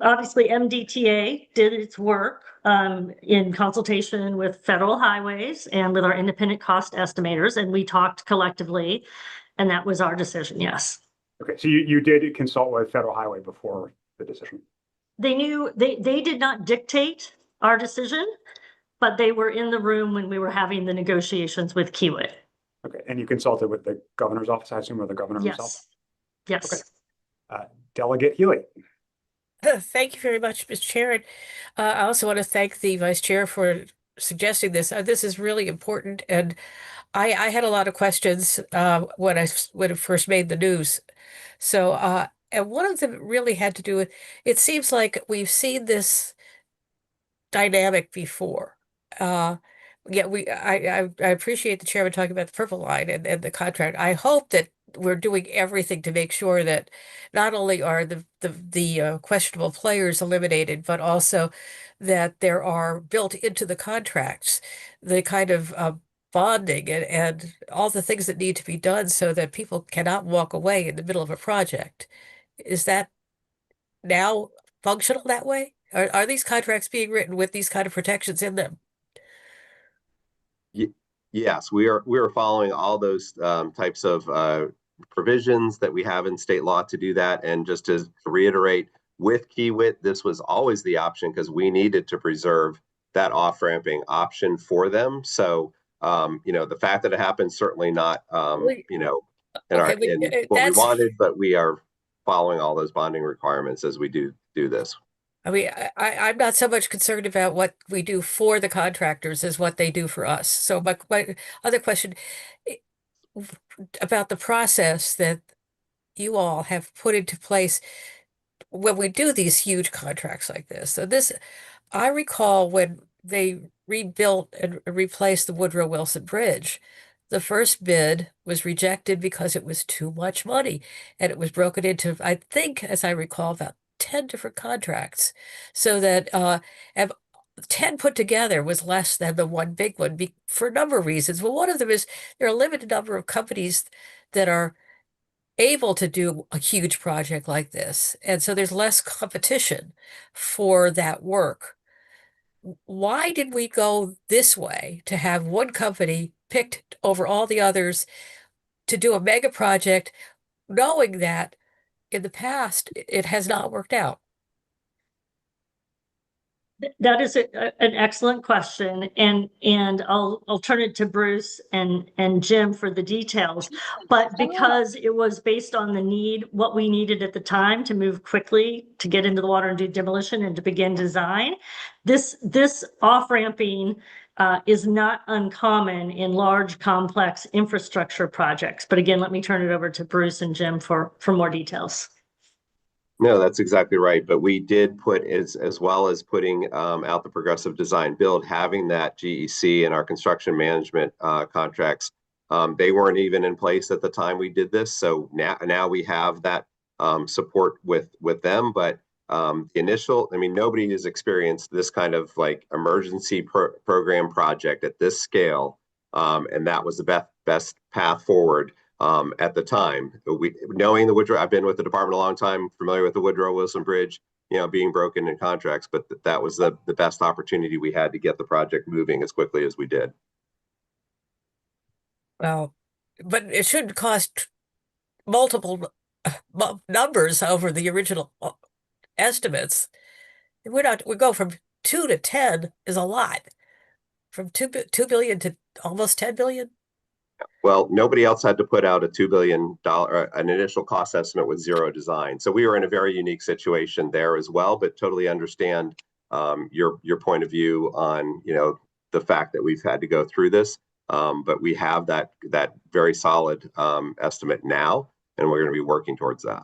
Speaker 2: obviously MDTA did its work in consultation with Federal Highways and with our independent cost estimators, and we talked collectively, and that was our decision. Yes.
Speaker 1: Okay, so you did consult with Federal Highway before the decision.
Speaker 2: They did not dictate our decision, but they were in the room when we were having the negotiations with Kiewit.
Speaker 1: Okay, and you consulted with the governor's office, I assume, or the governor himself?
Speaker 2: Yes.
Speaker 1: Okay. Delegate Healy.
Speaker 8: Thank you very much, Mr. Chair. And I also want to thank the Vice Chair for suggesting this. This is really important, and I had a lot of questions when it first made the news. So, and one of them really had to do with, it seems like we've seen this dynamic before. Yeah, I appreciate the chairman talking about the Purple Line and the contract. I hope that we're doing everything to make sure that not only are the questionable players eliminated, but also that there are built into the contracts the kind of bonding and all the things that need to be done so that people cannot walk away in the middle of a project. Is that now functional that way? Are these contracts being written with these kind of protections in them?
Speaker 3: Yes, we are following all those types of provisions that we have in state law to do that. And just to reiterate, with Kiewit, this was always the option because we needed to preserve that off-ramping option for them. So, the fact that it happened, certainly not, in
Speaker 8: Okay,
Speaker 3: what we wanted, but we are following all those bonding requirements as we do this.
Speaker 8: I mean, I'm not so much concerned about what we do for the contractors as what they do for us. So my other question about the process that you all have put into place when we do these huge contracts like this. So I recall when they rebuilt and replaced the Woodrow Wilson Bridge, the first bid was rejected because it was too much money, and it was broken into, I think, as I recall, about 10 different contracts, so that 10 put together was less than the one big one for a number of reasons. Well, one of them is there are a limited number of companies that are able to do a huge project like this. And so there's less competition for that work. Why did we go this way to have one company picked over all the others to do a mega project, knowing that in the past it has not worked out?
Speaker 2: That is an excellent question, and I'll turn it to Bruce and Jim for the details. But because it was based on the need, what we needed at the time to move quickly to get into the water and do demolition and to begin design, this off-ramping is not uncommon in large, complex infrastructure projects. But again, let me turn it over to Bruce and Jim for more details.
Speaker 3: No, that's exactly right. But we did put as well as putting out the progressive design build, having that GEC in our construction management contracts. They weren't even in place at the time we did this. So now we have that support with them. But the initial, nobody has experienced this kind of like emergency program project at this scale. And that was the best path forward. At the time, knowing the Woodrow, I've been with the department a long time, familiar with the Woodrow Wilson Bridge, being broken in contracts, but that was the best opportunity we had to get the project moving as quickly as we did.
Speaker 8: Well, but it shouldn't cost multiple numbers over the original estimates. We go from 2 to 10 is a lot. From 2 billion to almost 10 billion.
Speaker 3: Well, nobody else had to put out a $2 billion, an initial cost estimate with zero design. So we were in a very unique situation there as well, but totally understand your point of view on, the fact that we've had to go through this. But we have that very solid estimate now, and we're going to be working towards that.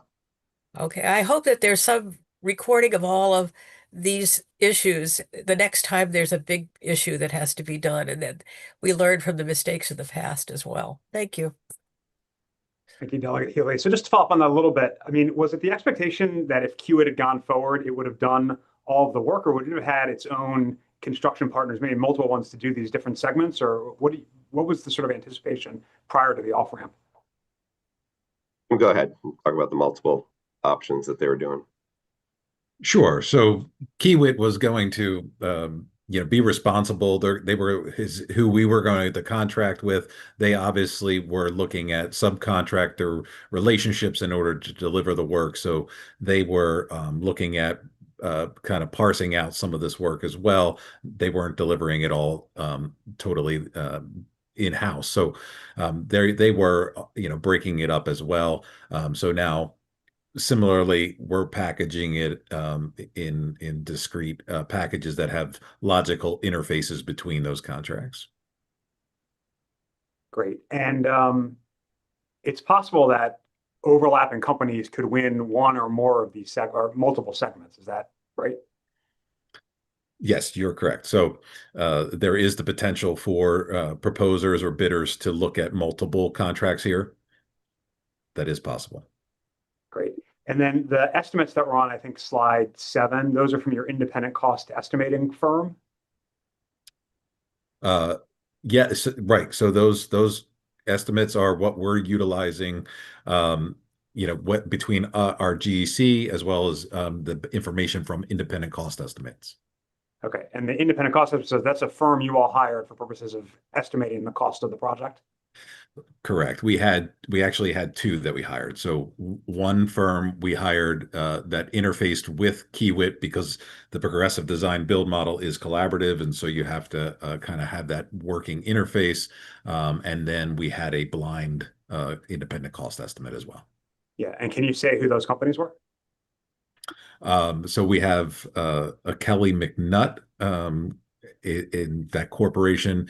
Speaker 8: Okay, I hope that there's some recording of all of these issues the next time there's a big issue that has to be done, and that we learn from the mistakes of the past as well. Thank you.
Speaker 1: Thank you, Delegate Healy. So just to follow up on that a little bit, was it the expectation that if Kiewit had gone forward, it would have done all of the work, or would it have had its own construction partners, maybe multiple ones, to do these different segments, or what was the sort of anticipation prior to the off-ramp?
Speaker 3: Go ahead and talk about the multiple options that they were doing.
Speaker 4: Sure. So Kiewit was going to, be responsible. They were who we were going to contract with. They obviously were looking at subcontractor relationships in order to deliver the work. So they were looking at kind of parsing out some of this work as well. They weren't delivering it all totally in-house. So they were, breaking it up as well. So now, similarly, we're packaging it in discrete packages that have logical interfaces between those contracts.
Speaker 1: Great. And it's possible that overlapping companies could win one or more of these or multiple segments. Is that right?
Speaker 4: Yes, you're correct. So there is the potential for proposers or bidders to look at multiple contracts here. that is possible.
Speaker 1: Great. And then the estimates that were on, I think, slide 7, those are from your independent cost estimating firm?
Speaker 4: Yes, right. So those estimates are what we're utilizing, what between our GEC as well as the information from independent cost estimates.
Speaker 1: Okay. And the independent cost estimate, so that's a firm you all hired for purposes of estimating the cost of the project?
Speaker 4: Correct. We actually had 2 that we hired. So one firm we hired that interfaced with Kiewit because the progressive design build model is collaborative, and so you have to kind of have that working interface. And then we had a blind independent cost estimate as well.
Speaker 1: Yeah. And can you say who those companies were?
Speaker 4: So we have a Kelly McNutt. In that corporation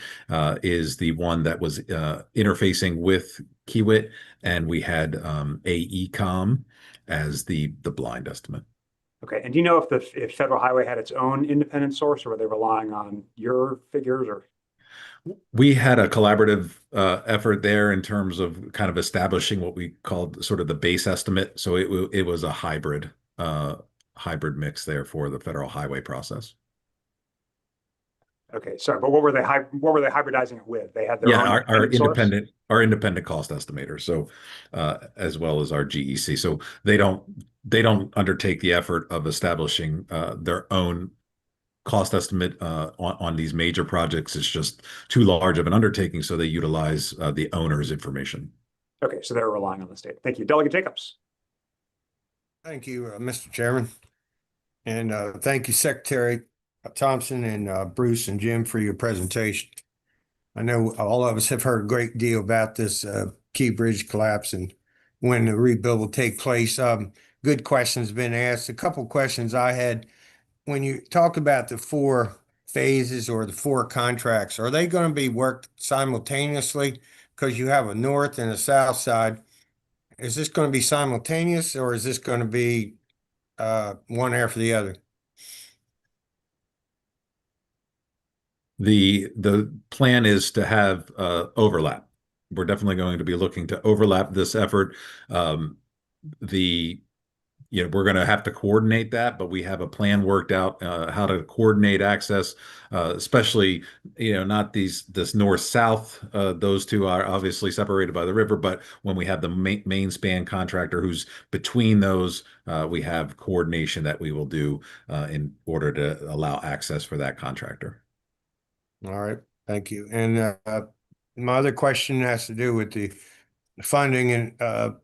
Speaker 4: is the one that was interfacing with Kiewit, and we had AECom as the blind estimate.
Speaker 1: Okay. And do you know if Federal Highway had its own independent source, or were they relying on your figures? Or
Speaker 4: We had a collaborative effort there in terms of kind of establishing what we called sort of the base estimate. So it was a hybrid mix there for the Federal Highway process.
Speaker 1: okay, sorry, but what were they hybridizing it with? They had their
Speaker 4: Yeah,
Speaker 1: own
Speaker 4: our
Speaker 1: independent source?
Speaker 4: independent cost estimator. So as well as our GEC. So they don't undertake the effort of establishing their own cost estimate on these major projects. It's just too large of an undertaking, so they utilize the owner's information.
Speaker 1: Okay, so they're relying on the state. Thank you. Delegate Jacobs.
Speaker 9: Thank you, Mr. Chairman. And thank you, Secretary Thompson and Bruce and Jim for your presentation. I know all of us have heard a great deal about this Key Bridge collapse and when the rebuild will take place. Good questions been asked. A couple questions I had. When you talk about the 4 phases or the 4 contracts, are they going to be worked simultaneously? Because you have a north and a south side. Is this going to be simultaneous, or is this going to be one after the other?
Speaker 4: The plan is to have overlap. We're definitely going to be looking to overlap this effort. We're going to have to coordinate that, but we have a plan worked out how to coordinate access, especially not this north-south. Those 2 are obviously separated by the river, but when we have the main span contractor who's between those, we have coordination that we will do in order to allow access for that contractor.
Speaker 9: All right, thank you. And my other question has to do with the funding. And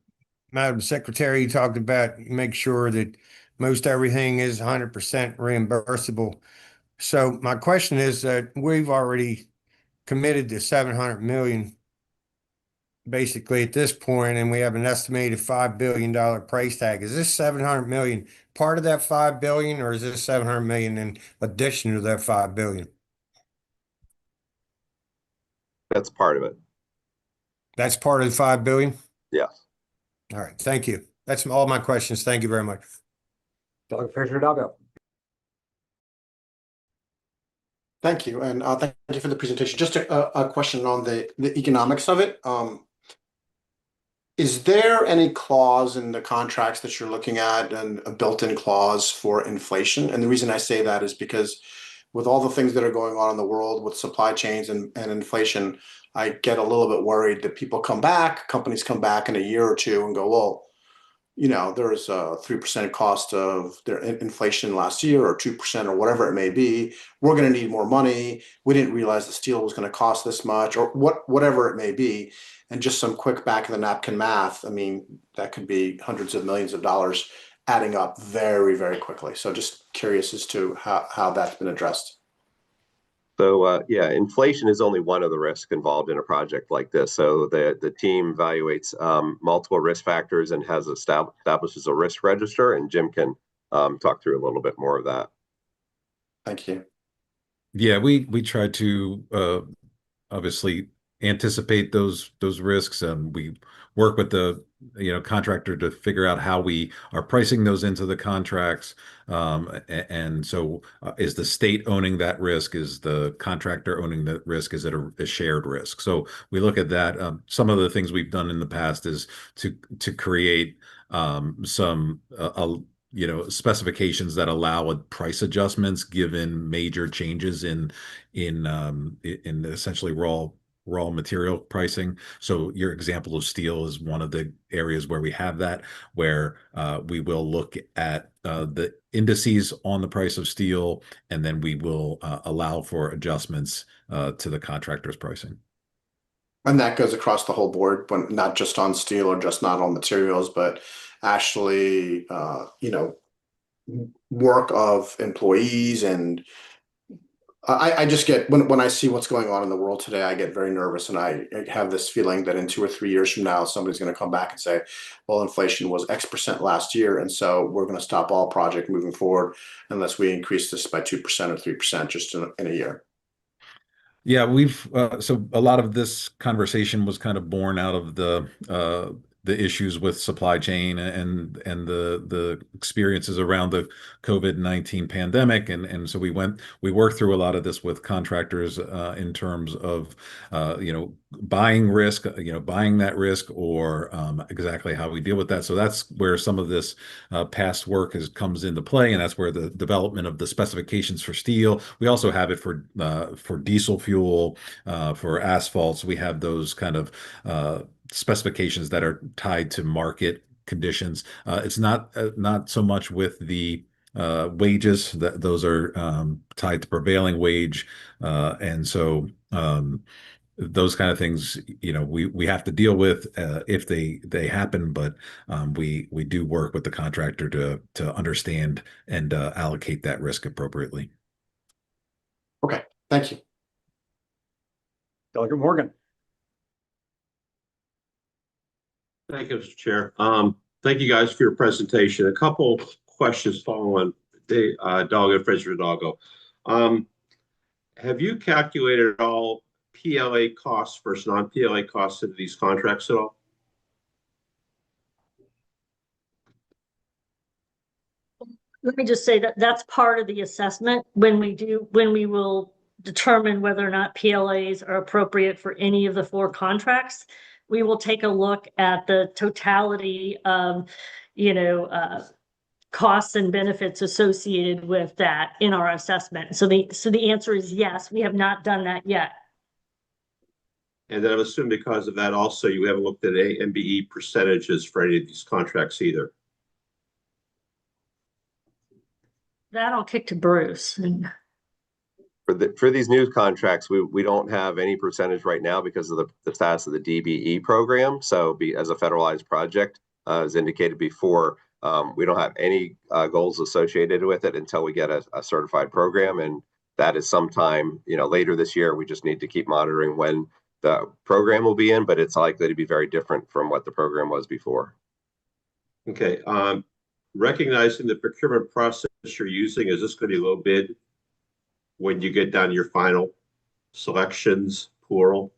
Speaker 9: Madam Secretary, you talked about make sure that most everything is 100% reimbursable. So my question is that we've already committed to 700 million basically at this point, and we have an estimated $5 billion price tag. Is this 700 million part of that 5 billion, or is this 700 million in addition to that 5 billion?
Speaker 3: That's part of it.
Speaker 9: That's part of the 5 billion?
Speaker 3: Yes.
Speaker 9: All right, thank you. That's all my questions. Thank you very much.
Speaker 1: Delegate Fraser Hidalgo.
Speaker 10: Thank you, and thank you for the presentation. Just a question on the economics of it. Is there any clause in the contracts that you're looking at, and a built-in clause for inflation? And the reason I say that is because with all the things that are going on in the world with supply chains and inflation, I get a little bit worried that companies come back in a year or 2 and go, well, there's a 3% cost of their inflation last year, or 2%, or whatever it may be. We're going to need more money. We didn't realize the steel was going to cost this much, or whatever it may be. And just some quick back of the napkin math, I mean, that could be hundreds of millions of dollars adding up very, very quickly. So just curious as to how that's been addressed.
Speaker 3: So yeah, inflation is only one of the risks involved in a project like this. So the team evaluates multiple risk factors and establishes a risk register, and Jim can talk through a little bit more of that.
Speaker 10: Thank you.
Speaker 4: Yeah, we try to obviously anticipate those risks. We work with the contractor to figure out how we are pricing those into the contracts. And so is the state owning that risk? Is the contractor owning that risk? Is it a shared risk? So we look at that. Some of the things we've done in the past is to create some specifications that allow price adjustments given major changes in essentially raw material pricing. So your example of steel is one of the areas where we have that, where we will look at the indices on the price of steel, and then we will allow for adjustments to the contractor's pricing.
Speaker 10: And that goes across the whole board, but not just on steel or just not on materials, but actually, work of employees. And I just get, when I see what's going on in the world today, I get very nervous, and I have this feeling that in 2 or 3 years from now, somebody's going to come back and say, well, inflation was X% last year, and so we're going to stop all project moving forward unless we increase this by 2% or 3% just in a year.
Speaker 4: Yeah, we've so a lot of this conversation was kind of born out of the issues with supply chain and the experiences around the COVID-19 pandemic, and so we worked through a lot of this with contractors in terms of buying risk, buying that risk, or exactly how we deal with that. So that's where some of this past work comes into play, and that's where the development of the specifications for steel. We also have it for diesel fuel, for asphalts. We have those kind of specifications that are tied to market conditions. It's not so much with the wages, that those are tied to prevailing wage, and so those kind of things, we have to deal with if they happen. But we do work with the contractor to understand and allocate that risk appropriately.
Speaker 10: Okay, thank you.
Speaker 1: Delegate Morgan.
Speaker 11: Thank you, Mr. Chair. Thank you guys for your presentation. A couple questions following the Delegate Fraser-Hidalgo. Have you calculated all PLA costs versus non-PLA costs into these contracts at all?
Speaker 2: Let me just say that that's part of the assessment when we will determine whether or not PLAs are appropriate for any of the 4 contracts. We will take a look at the totality of, costs and benefits associated with that in our assessment. So the answer is yes, we have not done that yet.
Speaker 11: And then I'm assuming because of that also, you haven't looked at MBE percentages for any of these contracts either.
Speaker 2: That I'll kick to Bruce.
Speaker 3: For these new contracts, we don't have any percentage right now because of the status of the DBE program. So as a federalized project, as indicated before, we don't have any goals associated with it until we get a certified program, and that is sometime later this year. We just need to keep monitoring when the program will be in, but it's likely to be very different from what the program was before.
Speaker 11: Okay. Recognizing the procurement process you're using, is this going to be low bid when you get down to your final selections, plural?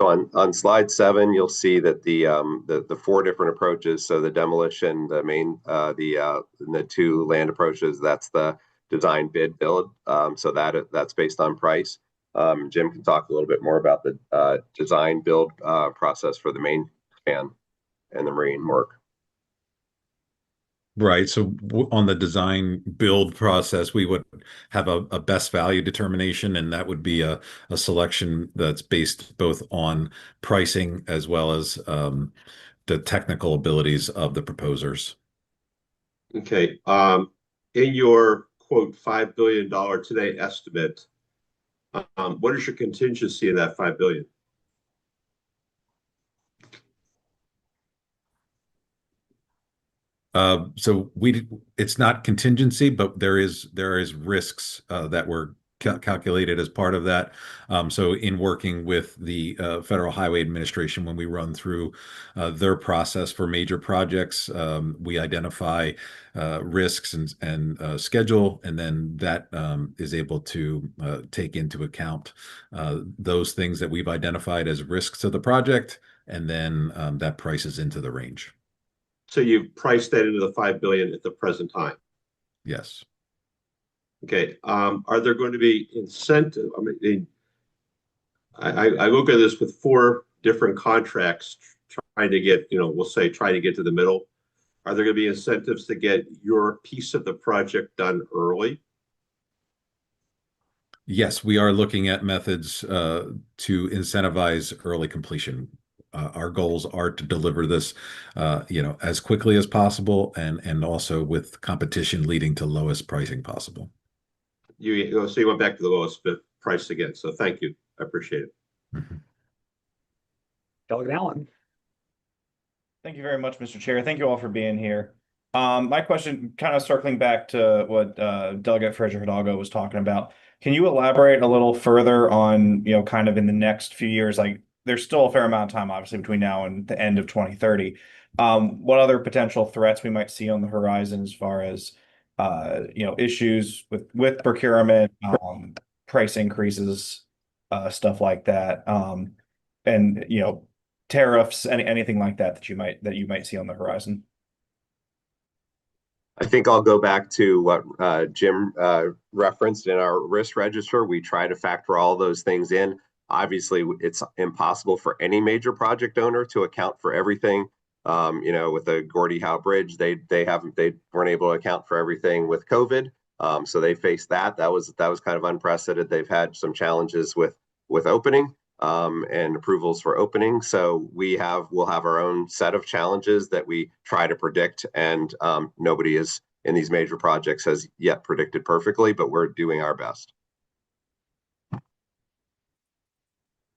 Speaker 3: So on slide 7, you'll see that the 4 different approaches. So the demolition, the main, the 2 land approaches. That's the design, bid, build. So that's based on price. Jim can talk a little bit more about the design build process for the main span and the marine work.
Speaker 4: Right. So on the design build process, we would have a best value determination, and that would be a selection that's based both on pricing as well as the technical abilities of the proposers.
Speaker 11: Okay. In your quote $5 billion today estimate, what is your contingency in that $5 billion?
Speaker 4: So it's not contingency, but there is risks that we're calculated as part of that. So in working with the Federal Highway Administration, when we run through their process for major projects, we identify risks and schedule, and then that is able to take into account those things that we've identified as risks to the project, and then that prices into the range.
Speaker 11: So you've priced that into the 5 billion at the present time.
Speaker 4: Yes.
Speaker 11: Okay. Are there going to be incentive? I mean, I look at this with 4 different contracts trying to get, we'll say trying to get to the middle. Are there going to be incentives to get your piece of the project done early?
Speaker 4: Yes, we are looking at methods to incentivize early completion. Our goals are to deliver this, as quickly as possible, and also with competition leading to lowest pricing possible.
Speaker 11: So you went back to the lowest price again. So thank you. I appreciate it.
Speaker 4: Mm-hmm.
Speaker 1: Delegate Allen.
Speaker 12: Thank you very much, Mr. Chair. Thank you all for being here. My question, kind of circling back to what Delegate Fraser Hidalgo was talking about. Can you elaborate a little further on, kind of in the next few years, like there's still a fair amount of time, obviously, between now and the end of 2030. What other potential threats we might see on the horizon as far as, issues with procurement, price increases, stuff like that, and tariffs, anything like that you might see on the horizon?
Speaker 3: I think I'll go back to what Jim referenced in our risk register. We try to factor all those things in. Obviously, it's impossible for any major project owner to account for everything. With the Gordie Howe Bridge, they weren't able to account for everything with COVID. So they faced that. That was kind of unprecedented. They've had some challenges with opening and approvals for opening. So we'll have our own set of challenges that we try to predict, and nobody is in these major projects has yet predicted perfectly, but we're doing our best.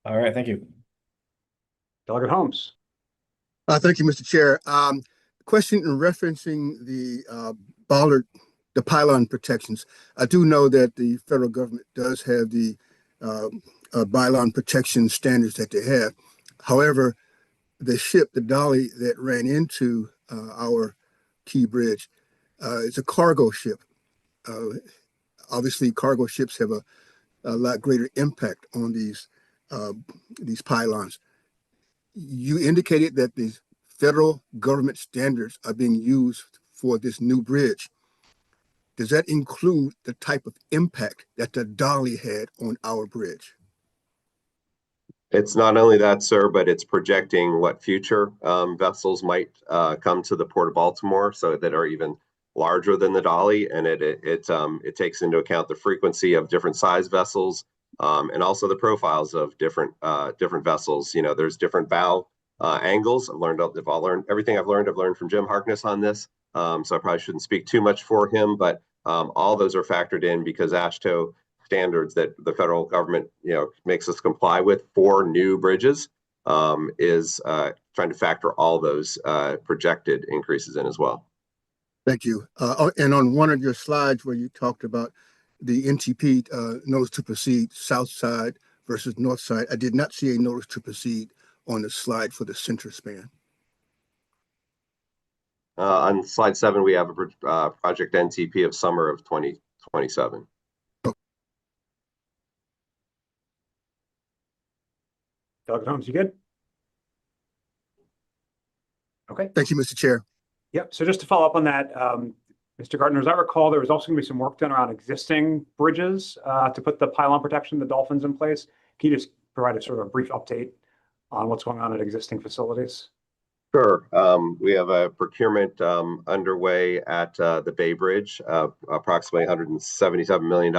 Speaker 12: All right, thank you.
Speaker 1: Delegate Holmes.
Speaker 13: Thank you, Mr. Chair. Question in referencing the bollard, the pylon protections. I do know that the federal government does have the pylon protection standards that they have. However, the ship, the Dolly that ran into our key bridge, is a cargo ship. Obviously, cargo ships have a lot greater impact on these pylons. You indicated that the federal government standards are being used for this new bridge. Does that include the type of impact that the Dolly had on our bridge?
Speaker 3: It's not only that, sir, but it's projecting what future vessels might come to the Port of Baltimore, so that are even larger than the Dolly, and it takes into account the frequency of different size vessels, and also the profiles of different vessels. There's different bow angles. I've learned everything I've learned from Jim Harkness on this. So I probably shouldn't speak too much for him, but all those are factored in because AASHTO standards that the federal government makes us comply with for new bridges is trying to factor all those projected increases in as well.
Speaker 13: Thank you. And on one of your slides where you talked about the NTP notice to proceed south side versus north side, I did not see a notice to proceed on the slide for the center span.
Speaker 3: On slide 7, we have a project NTP of summer of 2027.
Speaker 1: Delegate Holmes, you good? Okay.
Speaker 13: Thank you, Mr. Chair.
Speaker 1: Yep. So just to follow up on that, Mr. Gardner, as I recall, there was also going to be some work done around existing bridges to put the pylon protection, the dolphins in place. Can you just provide a sort of a brief update on what's going on at existing facilities?
Speaker 3: Sure. We have a procurement underway at the Bay Bridge, approximately $177 million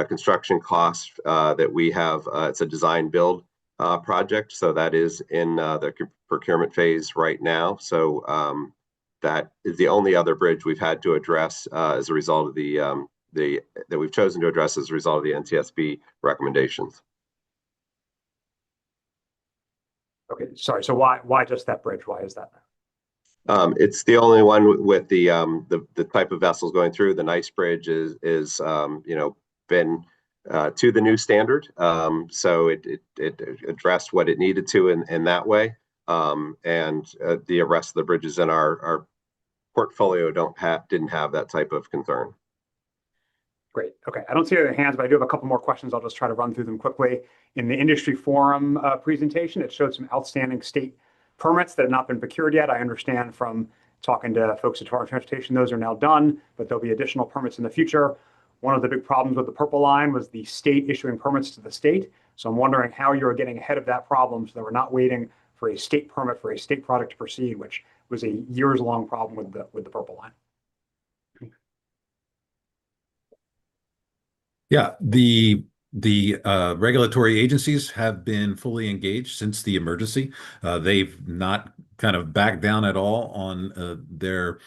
Speaker 3: construction cost that we have. It's a design build project, so that is in the procurement phase right now. So that is the only other bridge we've had to address as a result of that we've chosen to address as a result of the NTSB recommendations.
Speaker 1: Okay, sorry. So why just that bridge? Why is that?
Speaker 3: It's the only one with the type of vessels going through. The Nice Bridge is been to the new standard. So it addressed what it needed to in that way. And the rest of the bridges in our portfolio didn't have that type of concern.
Speaker 1: Great. Okay. I don't see any hands, but I do have a couple more questions. I'll just try to run through them quickly. In the industry forum presentation, it showed some outstanding state permits that have not been procured yet. I understand from talking to folks at Department of Transportation, those are now done, but there'll be additional permits in the future. One of the big problems with the purple line was the state issuing permits to the state. So I'm wondering how you're getting ahead of that problem so that we're not waiting for a state permit for a state product to proceed, which was a years-long problem with the purple line.
Speaker 4: Yeah, the regulatory agencies have been fully engaged since the emergency. They've not kind of backed down at all on their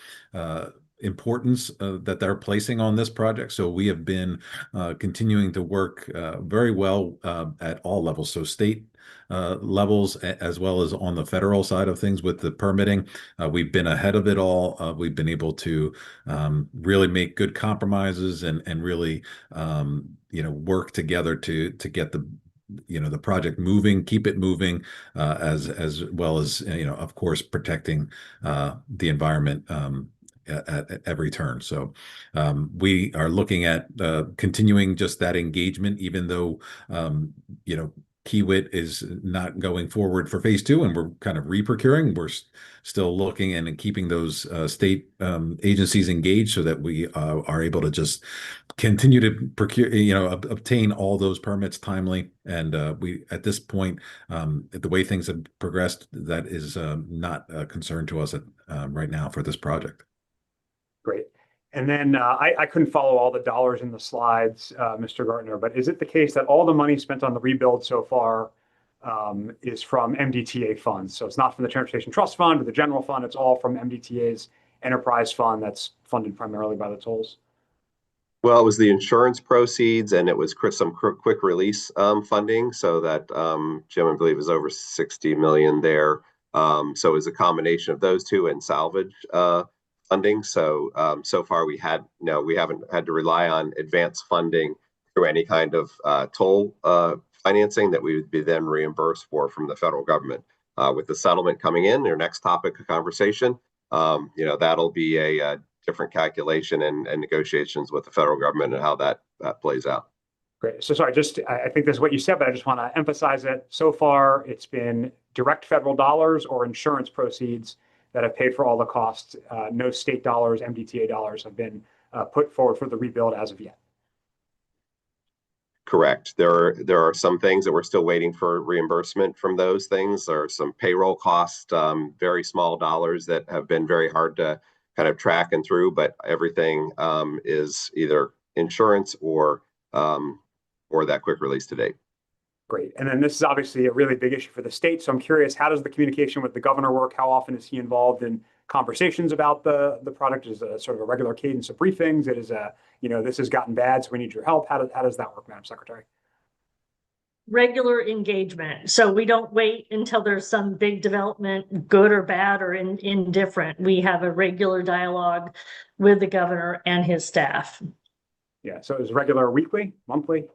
Speaker 4: importance that they're placing on this project. So we have been continuing to work very well at all levels. So state levels as well as on the federal side of things with the permitting. We've been ahead of it all. We've been able to really make good compromises and really work together to get the project moving, keep it moving, as well as of course protecting the environment at every turn. So we are looking at continuing just that engagement, even though Kiewit is not going forward for phase 2 and we're kind of re-procuring. We're still looking and keeping those state agencies engaged so that we are able to just continue to procure, obtain all those permits timely. And we, at this point, the way things have progressed, that is not a concern to us right now for this project.
Speaker 1: Great. And then I couldn't follow all the dollars in the slides, Mr. Gartner, but is it the case that all the money spent on the rebuild so far is from MDTA funds? So it's not from the Transportation Trust Fund or the general fund, it's all from MDTA's enterprise fund that's funded primarily by the tolls?
Speaker 3: Well, it was the insurance proceeds and it was some quick release funding. So that Jim, I believe, is over 60 million there. So it was a combination of those two and salvage funding. So so far we haven't had to rely on advance funding through any kind of toll financing that we would be then reimbursed for from the federal government. With the settlement coming in, your next topic of conversation, that'll be a different calculation and negotiations with the federal government and how that plays out.
Speaker 1: Great. So sorry, I think this is what you said, but I just want to emphasize it. So far, it's been direct federal dollars or insurance proceeds that have paid for all the costs. No state dollars, MDTA dollars have been put forward for the rebuild as of yet.
Speaker 3: Correct. There are some things that we're still waiting for reimbursement from those things. There are some payroll costs, very small dollars that have been very hard to kind of track and through, but everything is either insurance or that quick release to date.
Speaker 1: Great. And then this is obviously a really big issue for the state. So I'm curious, how does the communication with the governor work? How often is he involved in conversations about the product? Is it sort of a regular cadence of briefings? It is this has gotten bad, so we need your help. How does that work, Madam Secretary?
Speaker 2: Regular engagement. So we don't wait until there's some big development, good or bad or indifferent. We have a regular dialogue with the governor and his staff.
Speaker 1: Yeah. So is regular weekly, monthly,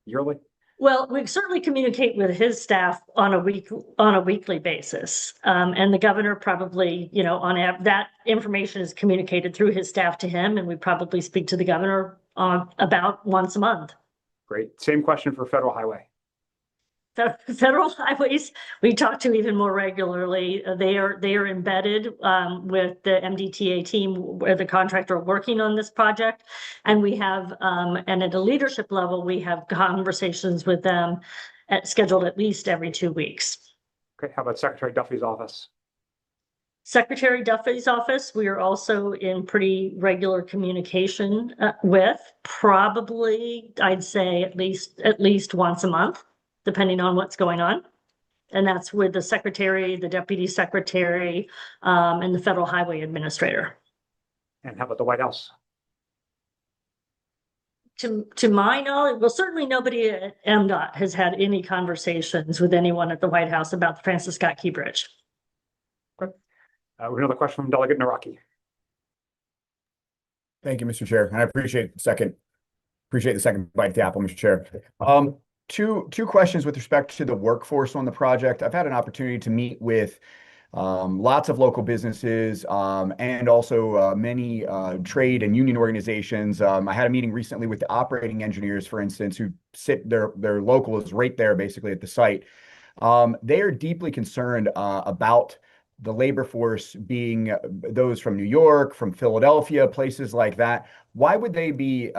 Speaker 1: yearly?
Speaker 2: Well, we certainly communicate with his staff on a weekly basis, and the governor probably, that information is communicated through his staff to him, and we probably speak to the governor about once a month.
Speaker 1: Great. Same question for federal highway.
Speaker 2: Federal highways, we talk to even more regularly. They are embedded with the MDTA team where the contractor working on this project. And we have, and at a leadership level, we have conversations with them scheduled at least every 2 weeks.
Speaker 1: Okay, how about Secretary Duffy's office?
Speaker 2: Secretary Duffy's office, we are also in pretty regular communication with, probably, I'd say at least once a month, depending on what's going on. And that's with the secretary, the deputy secretary, and the federal highway administrator.
Speaker 1: And how about the White House?
Speaker 2: To my knowledge, well, certainly nobody at MDOT has had any conversations with anyone at the White House about the Francis Scott Key Bridge.
Speaker 1: Okay. We have another question from Delegate Naraki.
Speaker 6: Thank you, Mr. Chair. I appreciate the second Appreciate the second bite at the apple, Mr. Chair. Two questions with respect to the workforce on the project. I've had an opportunity to meet with lots of local businesses and also many trade and union organizations. I had a meeting recently with the operating engineers, for instance, who sit their local is right there basically at the site. They are deeply concerned about the labor force being those from New York, from Philadelphia, places like that. Why would they be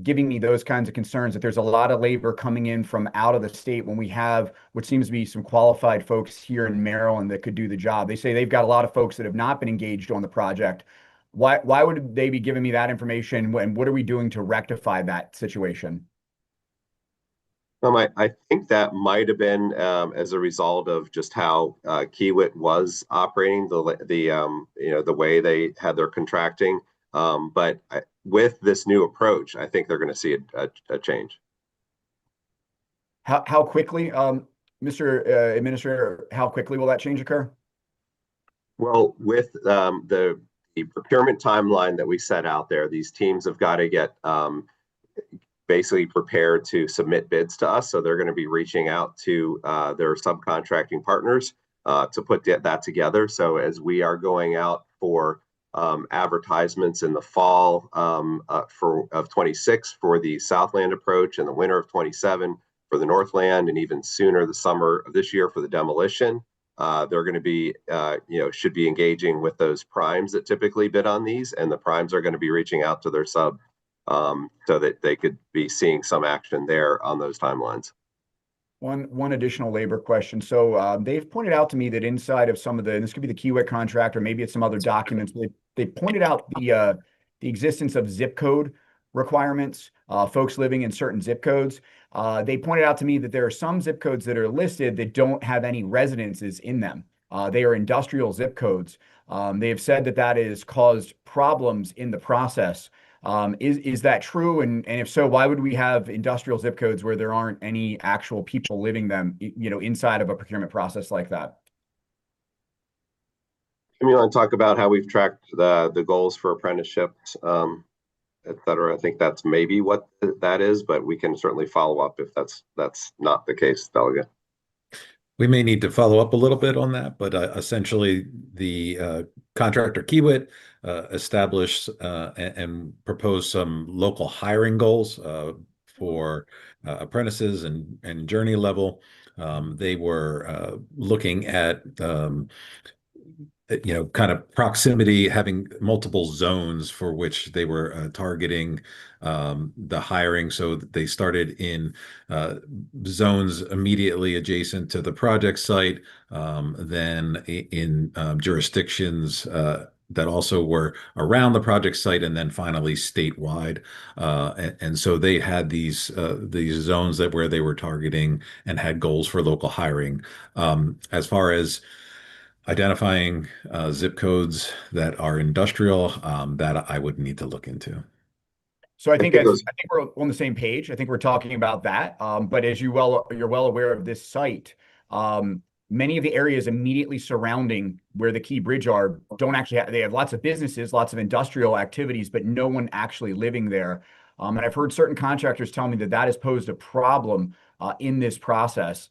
Speaker 6: giving me those kinds of concerns that there's a lot of labor coming in from out of the state when we have what seems to be some qualified folks here in Maryland that could do the job? They say they've got a lot of folks that have not been engaged on the project. Why would they be giving me that information? And what are we doing to rectify that situation?
Speaker 3: I think that might have been as a result of just how Kiewit was operating, the way they had their contracting. But with this new approach, I think they're going to see a change.
Speaker 6: How quickly, Mr. Administrator, how quickly will that change occur?
Speaker 3: Well, with the procurement timeline that we set out there, these teams have got to get basically prepared to submit bids to us. So they're going to be reaching out to their subcontracting partners to put that together. So as we are going out for advertisements in the fall of 26 for the Southland approach, and the winter of 27 for the Northland, and even sooner the summer of this year for the demolition, they're going to be, should be engaging with those primes that typically bid on these, and the primes are going to be reaching out to their sub so that they could be seeing some action there on those timelines.
Speaker 6: One additional labor question. So they've pointed out to me that inside of some of and this could be the Kiewit contract, or maybe it's some other documents, they pointed out the existence of zip code requirements, folks living in certain zip codes. They pointed out to me that there are some zip codes that are listed that don't have any residences in them. They are industrial zip codes. They have said that has caused problems in the process. Is that true? And if so, why would we have industrial zip codes where there aren't any actual people living them, inside of a procurement process like that?
Speaker 3: You want to talk about how we've tracked the goals for apprenticeships, et cetera? I think that's maybe what that is, but we can certainly follow up if that's not the case, Delegate.
Speaker 4: We may need to follow up a little bit on that, but essentially the contractor Kiewit established and proposed some local hiring goals for apprentices and journey level. They were looking at kind of proximity, having multiple zones for which they were targeting the hiring. So they started in zones immediately adjacent to the project site, then in jurisdictions that also were around the project site, and then finally statewide. And so they had these zones where they were targeting and had goals for local hiring. As far as identifying zip codes that are industrial, that I would need to look into.
Speaker 6: So I think we're on the same page. I think we're talking about that. But as you're well aware of this site, many of the areas immediately surrounding where the Key Bridge are don't actually they have lots of businesses, lots of industrial activities, but no one actually living there. And I've heard certain contractors tell me that has posed a problem in this process.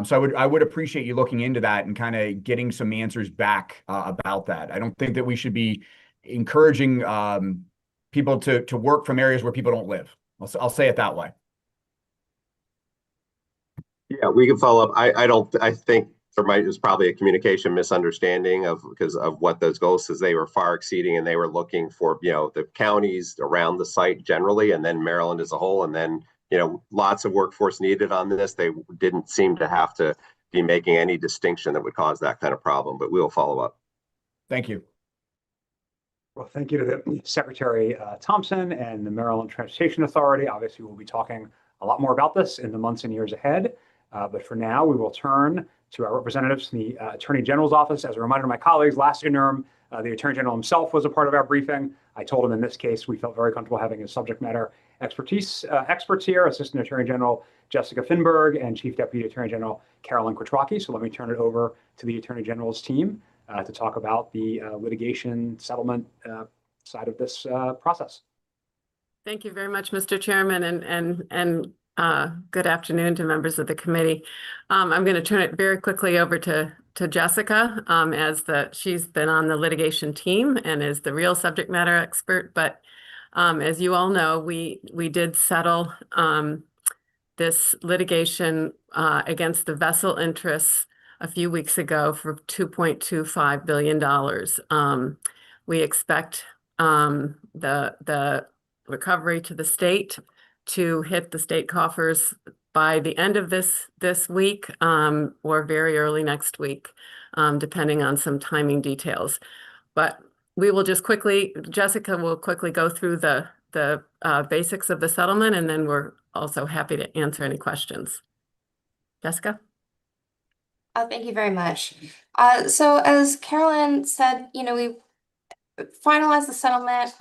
Speaker 6: So I would appreciate you looking into that and kind of getting some answers back about that. I don't think that we should be encouraging people to work from areas where people don't live. I'll say it that way.
Speaker 3: Yeah, we can follow up. I think there's probably a communication misunderstanding because of what those goals, because they were far exceeding, and they were looking for the counties around the site generally, and then Maryland as a whole, and then lots of workforce needed on this. They didn't seem to have to be making any distinction that would cause that kind of problem, but we will follow up.
Speaker 6: Thank you.
Speaker 1: Well, thank you to the Secretary Thompson and the Maryland Transportation Authority. Obviously, we'll be talking a lot more about this in the months and years ahead. But for now, we will turn to our representatives from the Attorney General's office. As a reminder to my colleagues, last interim, the Attorney General himself was a part of our briefing. I told him in this case, we felt very comfortable having his subject matter experts here, Assistant Attorney General Jessica Finberg and Chief Deputy Attorney General Carolyn Kwiatkowski. So let me turn it over to the Attorney General's team to talk about the litigation settlement side of this process.
Speaker 14: Thank you very much, Mr. Chairman, and good afternoon to members of the committee. I'm going to turn it very quickly over to Jessica, as she's been on the litigation team and is the real subject matter expert. But as you all know, we did settle this litigation against the vessel interests a few weeks ago for $2.25 billion. We expect the recovery to the state to hit the state coffers by the end of this week or very early next week, depending on some timing details. But we will just Jessica will quickly go through the basics of the settlement, and then we're also happy to answer any questions. Jessica?
Speaker 15: Thank you very much. So as Carolyn said, we finalized the settlement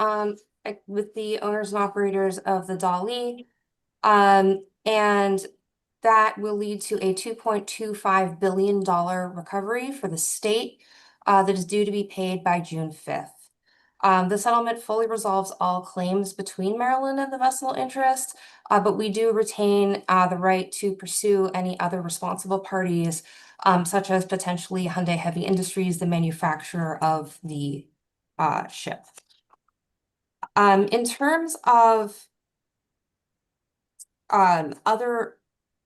Speaker 15: with the owners and operators of the Dolly, and that will lead to a $2.25 billion recovery for the state that is due to be paid by June 5th. The settlement fully resolves all claims between Maryland and the vessel interest, but we do retain the right to pursue any other responsible parties, such as potentially Hyundai Heavy Industries, the manufacturer of the ship. In terms of other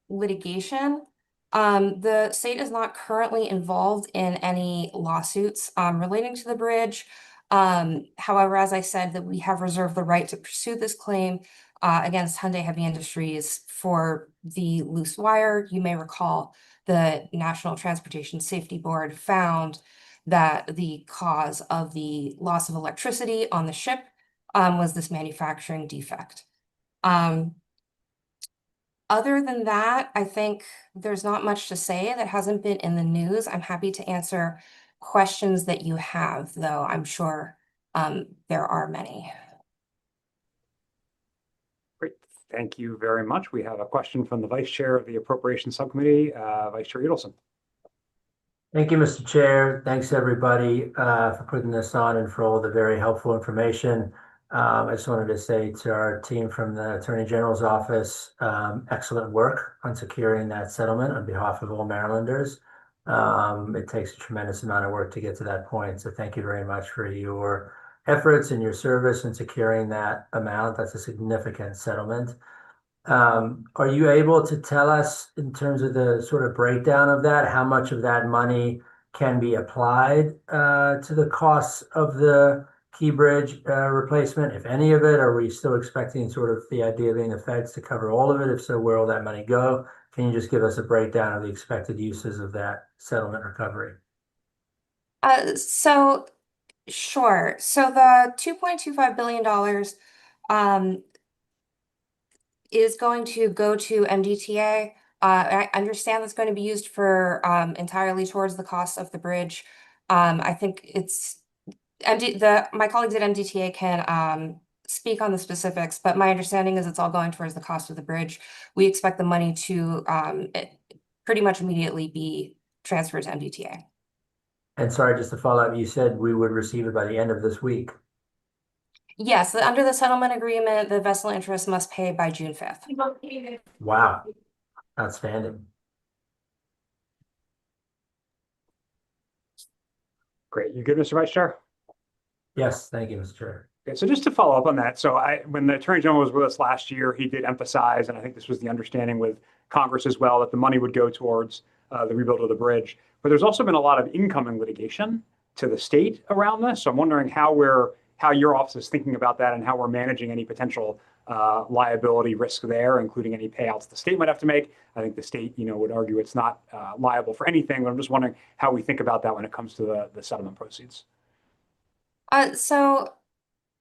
Speaker 15: litigation, the state is not currently involved in any lawsuits relating to the bridge. However, as I said, that we have reserved the right to pursue this claim against Hyundai Heavy Industries for the loose wire. You may recall the National Transportation Safety Board found that the cause of the loss of electricity on the ship was this manufacturing defect. Other than that, I think there's not much to say that hasn't been in the news. I'm happy to answer questions that you have, though I'm sure there are many.
Speaker 1: Great. Thank you very much. We have a question from the Vice Chair of the Appropriations Subcommittee, Vice Chair Edelson.
Speaker 16: Thank you, Mr. Chair. Thanks, everybody, for putting this on and for all the very helpful information. I just wanted to say to our team from the Attorney General's office, excellent work on securing that settlement on behalf of all Marylanders. It takes a tremendous amount of work to get to that point. So thank you very much for your efforts and your service in securing that amount. That's a significant settlement. Are you able to tell us, in terms of the sort of breakdown of that, how much of that money can be applied to the costs of the Key Bridge replacement, if any of it? Are we still expecting sort of the idea being the feds to cover all of it? If so, where will that money go? Can you just give us a breakdown of the expected uses of that settlement recovery?
Speaker 15: So sure. So the $2.25 billion is going to go to MDTA. I understand that's going to be used for entirely towards the cost of the bridge. I think it's my colleagues at MDTA can speak on the specifics, but my understanding is it's all going towards the cost of the bridge. We expect the money to pretty much immediately be transferred to MDTA.
Speaker 16: And sorry, just to follow up, you said we would receive it by the end of this week.
Speaker 15: Yes, under the settlement agreement, the vessel interest must pay by June 5th.
Speaker 16: Wow, outstanding.
Speaker 1: Great. You good, Mr. Vice Chair?
Speaker 16: Yes, thank you, Mr. Chair.
Speaker 1: Okay, so just to follow up on that, so when the Attorney General was with us last year, he did emphasize, and I think this was the understanding with Congress as well, that the money would go towards the rebuild of the bridge. But there's also been a lot of incoming litigation to the state around this. So I'm wondering how your office is thinking about that and how we're managing any potential liability risk there, including any payouts the state might have to make. I think the state, would argue it's not liable for anything, but I'm just wondering how we think about that when it comes to the settlement proceeds.
Speaker 15: So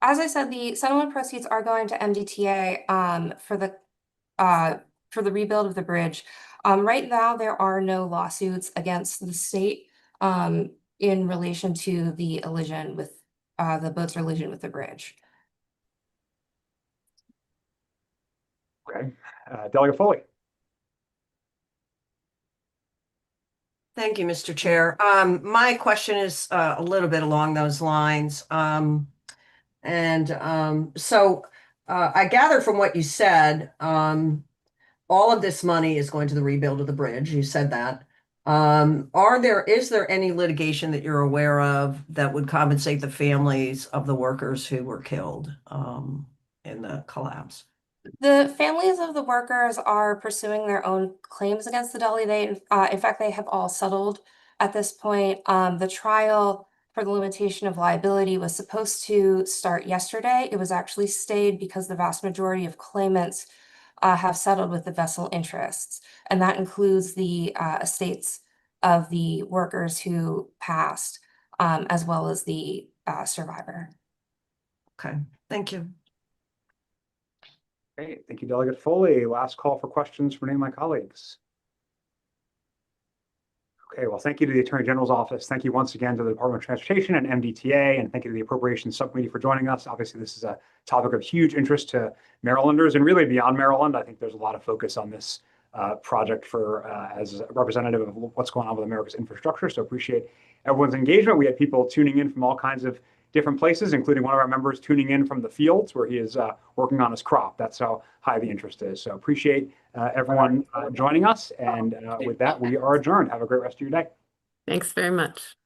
Speaker 15: as I said, the settlement proceeds are going to MDTA for the rebuild of the bridge. Right now, there are no lawsuits against the state in relation to the collision with the boat's collision with the bridge.
Speaker 1: Okay, Delegate Foley.
Speaker 17: Thank you, Mr. Chair. My question is a little bit along those lines. So I gather from what you said, all of this money is going to the rebuild of the bridge. You said that. Is there any litigation that you're aware of that would compensate the families of the workers who were killed in the collapse?
Speaker 15: The families of the workers are pursuing their own claims against the Delhi. In fact, they have all settled at this point. The trial for the limitation of liability was supposed to start yesterday. It was actually stayed because the vast majority of claimants have settled with the vessel interests, and that includes the estates of the workers who passed, as well as the survivor.
Speaker 17: Okay, thank you.
Speaker 1: Great. Thank you, Delegate Foley. Last call for questions from any of my colleagues. Okay, well, thank you to the Attorney General's Office. Thank you once again to the Department of Transportation and MDTA, and thank you to the Appropriations Subcommittee for joining us. Obviously, this is a topic of huge interest to Marylanders and really beyond Maryland. I think there's a lot of focus on this project as a representative of what's going on with America's infrastructure, so appreciate everyone's engagement. We had people tuning in from all kinds of different places, including one of our members tuning in from the fields where he is working on his crop. That's how high the interest is. So appreciate everyone joining us. And with that, we are adjourned. Have a great rest of your day.
Speaker 14: Thanks very much.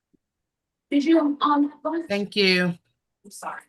Speaker 5: Thank you.
Speaker 15: I'm sorry.